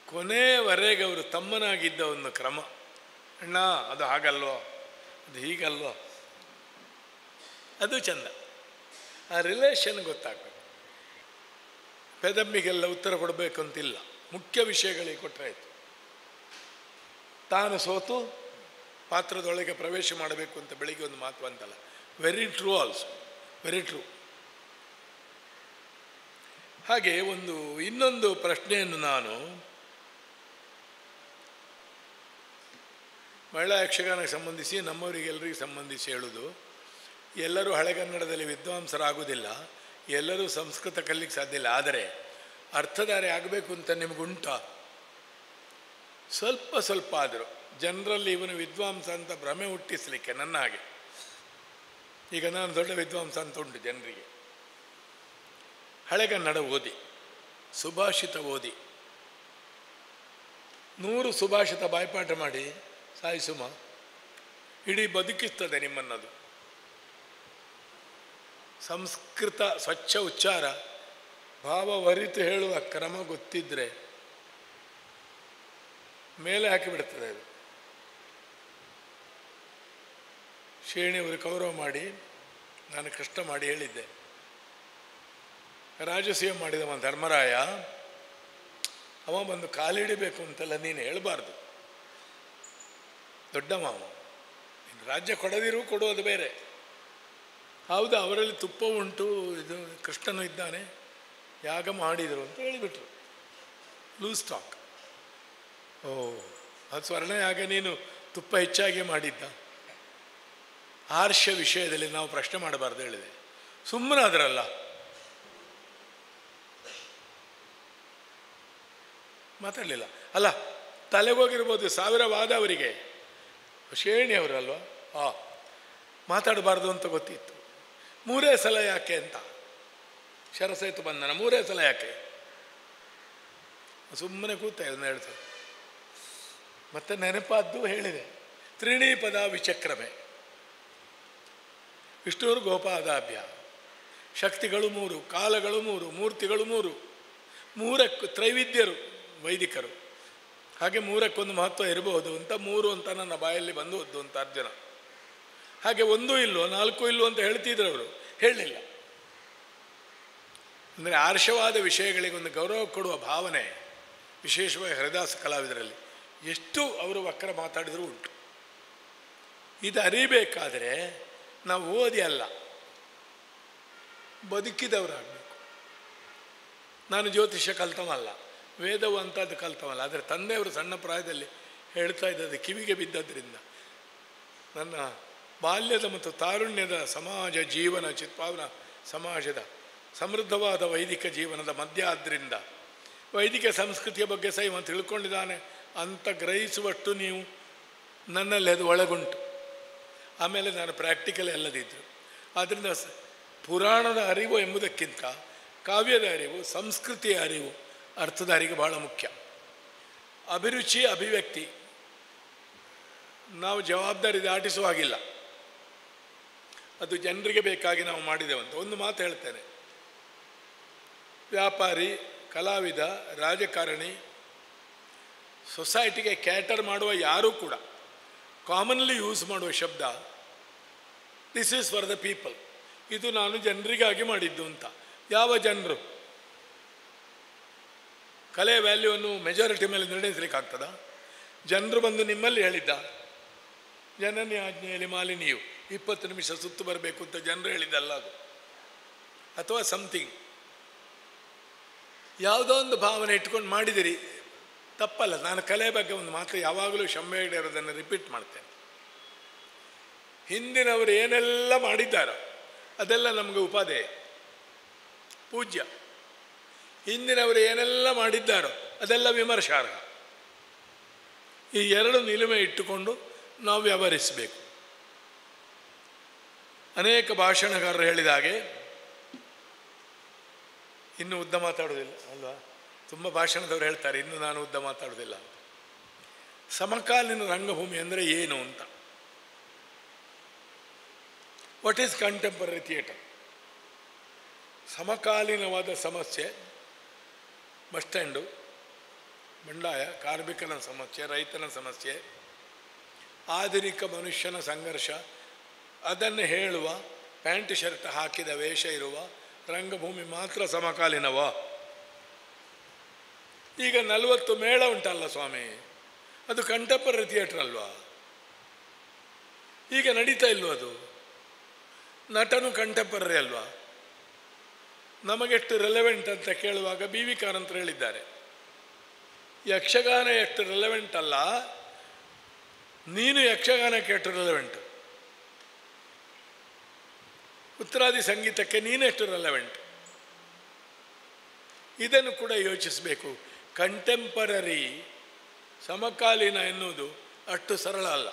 ಕೊನೆಯವರೆಗೆ ಅವರು ತಮ್ಮನಾಗಿದ್ದ ಒಂದು ಕ್ರಮ, ಅಣ್ಣ ಅದು ಹಾಗಲ್ವೋ, ಅದು ಹೀಗಲ್ವೋ, ಅದು ಚಂದ. ಆ ರಿಲೇಷನ್ ಗೊತ್ತಾಗಬೇಕು. ಪೆದಮ್ಮಿಗೆಲ್ಲ ಉತ್ತರ ಕೊಡಬೇಕು ಅಂತಿಲ್ಲ, ಮುಖ್ಯ ವಿಷಯಗಳಿಗೆ ಕೊಟ್ಟರೆ ಆಯಿತು. ತಾನು ಸೋತು ಪಾತ್ರದೊಳಗೆ ಪ್ರವೇಶ ಮಾಡಬೇಕು ಅಂತ ಬೆಳಿಗ್ಗೆ ಒಂದು ಮಾತು ಅಂತಲ್ಲ. Very true also, very true. ಹಾಗೆ ಇನ್ನೊಂದು ಪ್ರಶ್ನೆಯನ್ನು ನಾನು ಮಹಿಳಾ ಯಕ್ಷಗಾನಕ್ಕೆ ಸಂಬಂಧಿಸಿ ನಮ್ಮವರಿಗೆಲ್ಲರಿಗೆ ಸಂಬಂಧಿಸಿ ಹೇಳೋದು, ಎಲ್ಲರೂ ಹಳೆಗನ್ನಡದಲ್ಲಿ ವಿದ್ವಾಂಸರಾಗುವುದಿಲ್ಲ, ಎಲ್ಲರೂ ಸಂಸ್ಕೃತ ಕಲಿಕ್ಕೆ ಸಾಧ್ಯ ಇಲ್ಲ. ಆದರೆ ಅರ್ಥಧಾರೆ ಆಗಬೇಕು ಅಂತ ನಿಮಗುಂಟ? ಸ್ವಲ್ಪ ಸ್ವಲ್ಪ ಆದರೂ ಜನರಲ್ಲಿ ಇವನು ವಿದ್ವಾಂಸ ಅಂತ ಭ್ರಮೆ ಹುಟ್ಟಿಸಲಿಕ್ಕೆ. ನನ್ನ ಹಾಗೆ ಈಗ ನಾನು ದೊಡ್ಡ ವಿದ್ವಾಂಸ ಅಂತ ಉಂಟು ಜನರಿಗೆ. ಹಳೆಗನ್ನಡ ಓದಿ, ಸುಭಾಷಿತ ಓದಿ, 100 ಸುಭಾಷಿತ ಬಾಯ್ಪಾಠ ಮಾಡಿ ಸಾಯಿಸುಮ, ಇಡೀ ಬದುಕಿಸ್ತದೆ ನಿಮ್ಮನ್ನದು. ಸಂಸ್ಕೃತ ಸ್ವಚ್ಛ ಉಚ್ಚಾರ, ಭಾವವರಿತು ಹೇಳುವ ಕ್ರಮ ಗೊತ್ತಿದ್ದರೆ ಮೇಲೆ ಹಾಕಿಬಿಡ್ತದೆ ಅದು. ಶ್ರೇಣಿಯವರು ಕೌರವ ಮಾಡಿ, ನಾನು ಕೃಷ್ಣ ಮಾಡಿ ಹೇಳಿದ್ದೆ. ರಾಜಸೂಯ ಮಾಡಿದವ ಧರ್ಮರಾಯ, ಅವ ಬಂದು ಕಾಲಿಡಬೇಕು ಅಂತೆಲ್ಲ ನೀನು ಹೇಳಬಾರ್ದು. ದೊಡ್ಡ ಮಾವ, ರಾಜ್ಯ ಕೊಡದಿರೂ ಕೊಡುವುದು ಬೇರೆ. ಹೌದು, ಅವರಲ್ಲಿ ತುಪ್ಪ ಉಂಟು, ಇದು ಕೃಷ್ಣನು ಇದ್ದಾನೆ, ಯಾಗ ಮಾಡಿದರು ಅಂತ ಹೇಳಿಬಿಟ್ರು. Loose talk. ಓ, ಅದು ಸ್ವರ್ಣ ಯಾಗ ನೀನು ತುಪ್ಪ ಹೆಚ್ಚಾಗಿ ಮಾಡಿದ್ದ. ಆರ್ಷ ವಿಷಯದಲ್ಲಿ ನಾವು ಪ್ರಶ್ನೆ ಮಾಡಬಾರ್ದು ಹೇಳಿದೆ. ಸುಮ್ಮನಾದ್ರಲ್ಲ, ಮಾತಾಡಲಿಲ್ಲ. ಅಲ್ಲ, ತಲೆಗೋಗಿರ್ಬೋದು 1000 ವಾದ ಅವರಿಗೆ, ಶ್ರೇಣಿಯವರಲ್ವ, ಮಾತಾಡಬಾರ್ದು ಅಂತ ಗೊತ್ತಿತ್ತು. 3 ಸಲ ಯಾಕೆ ಅಂತ, ಶರಸೇತು ಬಂಧನ 3 ಸಲ ಯಾಕೆ? ಸುಮ್ಮನೆ ಕೂತ 2 ಸಲ. ಮತ್ತೆ ನೆನಪಾದ್ದು ಹೇಳಿದೆ, ತ್ರಿಣೀಪದ ವಿಚಕ್ರಮೆ, ವಿಷ್ಣುರು ಗೋಪಾದಾಭ್ಯ, ಶಕ್ತಿಗಳು 3, ಕಾಲಗಳು 3, ಮೂರ್ತಿಗಳು 3, 3ಕ್ಕೂ ತ್ರೈವಿದ್ಯರು ವೈದಿಕರು. ಹಾಗೆ 3ಕ್ಕೊಂದು ಮಹತ್ವ ಇರಬಹುದು ಅಂತ 3 ಅಂತ ನನ್ನ ಬಾಯಲ್ಲಿ ಬಂದು ಹೋದ್ದು ಅಂತ ಅರ್ಜುನ. ಹಾಗೆ 1 ಇಲ್ವೋ 4 ಇಲ್ವೋ ಅಂತ ಹೇಳ್ತಿದ್ರು ಅವರು, ಹೇಳಲಿಲ್ಲ. ಅಂದರೆ ಆರ್ಷವಾದ ವಿಷಯಗಳಿಗೆ ಒಂದು ಗೌರವ ಕೊಡುವ ಭಾವನೆ ವಿಶೇಷವಾಗಿ ಹರಿದಾಸ ಕಲಾವಿದರಲ್ಲಿ ಎಷ್ಟು ಅವರು ವಕ್ರ ಮಾತಾಡಿದರೂ ಉಂಟು. ಇದು ಅರಿಬೇಕಾದರೆ ನಾವು ಓದಿ ಅಲ್ಲ, ಬದುಕಿದವರಾಗಬೇಕು. ನಾನು ಜ್ಯೋತಿಷ್ಯ ಕಲ್ತವಲ್ಲ, ವೇದವು ಅಂಥದ್ದು ಕಲ್ತವಲ್ಲ. ಆದರೆ ತಂದೆಯವರು ಸಣ್ಣ ಪ್ರಾಯದಲ್ಲಿ ಹೇಳ್ತಾ ಇದ್ದದ್ದು ಕಿವಿಗೆ ಬಿದ್ದದ್ರಿಂದ ನನ್ನ ಬಾಲ್ಯದ ಮತ್ತು ತಾರುಣ್ಯದ ಸಮಾಜ ಜೀವನ ಚಿತ್ಪಾವನ ಸಮಾಜದ ಸಮೃದ್ಧವಾದ ವೈದಿಕ ಜೀವನದ ಮಧ್ಯ ಆದ್ದರಿಂದ ವೈದಿಕ ಸಂಸ್ಕೃತಿಯ ಬಗ್ಗೆ ಸಹ ಇವ ತಿಳ್ಕೊಂಡಿದ್ದಾನೆ ಅಂತ ಗ್ರಹಿಸುವಷ್ಟು ನೀವು ನನ್ನಲ್ಲಿ ಅದು ಒಳಗುಂಟು. ಆಮೇಲೆ ನಾನು ಪ್ರಾಕ್ಟಿಕಲ್ ಎಲ್ಲದಿದ್ದರು. ಆದ್ದರಿಂದ ಪುರಾಣದ ಅರಿವು ಎಂಬುದಕ್ಕಿಂತ ಕಾವ್ಯದ ಅರಿವು, ಸಂಸ್ಕೃತಿಯ ಅರಿವು, ಅರ್ಥದ ಅರಿವು ಬಹಳ ಮುಖ್ಯ. ಅಭಿರುಚಿ, ಅಭಿವ್ಯಕ್ತಿ ನಾವು ಜವಾಬ್ದಾರಿ ದಾಟಿಸುವ ಹಾಗಿಲ್ಲ, ಅದು ಜನರಿಗೆ ಬೇಕಾಗಿ ನಾವು ಮಾಡಿದೆವಂತ. ಒಂದು ಮಾತು ಹೇಳ್ತೇನೆ, ವ್ಯಾಪಾರಿ, ಕಲಾವಿದ, ರಾಜಕಾರಣಿ, ಸೊಸೈಟಿಗೆ ಕ್ಯಾಟರ್ ಮಾಡುವ ಯಾರೂ ಕೂಡ ಕಾಮನ್ಲಿ ಯೂಸ್ ಮಾಡುವ ಶಬ್ದ this is for the people, ಇದು ನಾನು ಜನರಿಗಾಗಿ ಮಾಡಿದ್ದು ಅಂತ. ಯಾವ ಜನರು? ಕಲೆ ವ್ಯಾಲ್ಯೂವನ್ನು ಮೆಜಾರಿಟಿ ಮೇಲೆ ನಿರ್ಣಯಿಸಲಿಕ್ಕಾಗ್ತದ? ಜನರು ಬಂದು ನಿಮ್ಮಲ್ಲಿ ಹೇಳಿದ್ದ, ಜನನಿ ಆಜ್ಞೆಯಲ್ಲಿ ಮಾಲಿನಿಯು 20 ನಿಮಿಷ ಸುತ್ತು ಬರಬೇಕು ಅಂತ ಜನರು ಹೇಳಿದ್ದಲ್ಲ ಅದು, ಅಥವಾ ಸಮಥಿಂಗ್ ಯಾವುದೋ ಒಂದು ಭಾವನೆ ಇಟ್ಕೊಂಡು ಮಾಡಿದಿರಿ, ತಪ್ಪಲ್ಲ. ನಾನು ಕಲೆ ಬಗ್ಗೆ ಒಂದು ಮಾತು ಯಾವಾಗಲೂ ಶಂಭೆಗಡೆಯವರದನ್ನು ರಿಪೀಟ್ ಮಾಡ್ತೇನೆ. ಹಿಂದಿನವರು ಏನೆಲ್ಲ ಮಾಡಿದ್ದಾರೋ ಅದೆಲ್ಲ ನಮಗೆ ಉಪಾದೇಯ, ಪೂಜ್ಯ. ಹಿಂದಿನವರು ಏನೆಲ್ಲ ಮಾಡಿದ್ದಾರೋ ಅದೆಲ್ಲ ವಿಮರ್ಶಾರ್ಹ. ಈ 2 ನಿಲುಮೆ ಇಟ್ಟುಕೊಂಡು ನಾವು ವ್ಯವಹರಿಸಬೇಕು. ಅನೇಕ ಭಾಷಣಗಾರರು ಹೇಳಿದ ಹಾಗೆ, ಇನ್ನು ಉದ್ದ ಮಾತಾಡೋದಿಲ್ಲ ಅಲ್ವಾ, ತುಂಬ ಭಾಷಣದವರು ಹೇಳ್ತಾರೆ ಇನ್ನು ನಾನು ಉದ್ದ ಮಾತಾಡೋದಿಲ್ಲ. ಸಮಕಾಲೀನ ರಂಗಭೂಮಿ ಅಂದರೆ ಏನು ಅಂತ. What is contemporary theatre? ಸಮಕಾಲೀನವಾದ ಸಮಸ್ಯೆ, ಬಸ್ ಸ್ಟ್ಯಾಂಡು, ಬಂಡಾಯ, ಕಾರ್ಮಿಕನ ಸಮಸ್ಯೆ, ರೈತನ ಸಮಸ್ಯೆ, ಆಧುನಿಕ ಮನುಷ್ಯನ ಸಂಘರ್ಷ, ಅದನ್ನು ಹೇಳುವ ಪ್ಯಾಂಟ್ ಶರ್ಟ್ ಹಾಕಿದ ವೇಷ ಇರುವ ರಂಗಭೂಮಿ ಮಾತ್ರ ಸಮಕಾಲೀನವ? ಈಗ 40 ಮೇಳ ಉಂಟಲ್ಲ ಸ್ವಾಮಿ, ಅದು ಕಂಟೆಂಪರರಿ ಥಿಯೇಟರ್ ಅಲ್ವಾ? ಈಗ ನಡೀತಾ ಇಲ್ವ ಅದು? ನಟನು ಕಂಟೆಂಪರರಿ ಅಲ್ವಾ? ನಮಗೆಷ್ಟು ರೆಲೆವೆಂಟ್ ಅಂತ ಕೇಳುವಾಗ ಬಿ ವಿ ಕಾರಂತರು ಹೇಳಿದ್ದಾರೆ, ಯಕ್ಷಗಾನ ಎಷ್ಟು ರೆಲೆವೆಂಟ್ ಅಲ್ಲ, ನೀನು ಯಕ್ಷಗಾನಕ್ಕೆ ಎಷ್ಟು ರೆಲೆವೆಂಟ್, ಉತ್ತರಾದಿ ಸಂಗೀತಕ್ಕೆ ನೀನೆಷ್ಟು ರೆಲೆವೆಂಟ್. ಇದನ್ನು ಕೂಡ ಯೋಚಿಸಬೇಕು. ಕಂಟೆಂಪರರಿ, ಸಮಕಾಲೀನ ಎನ್ನುವುದು ಅಷ್ಟು ಸರಳ ಅಲ್ಲ.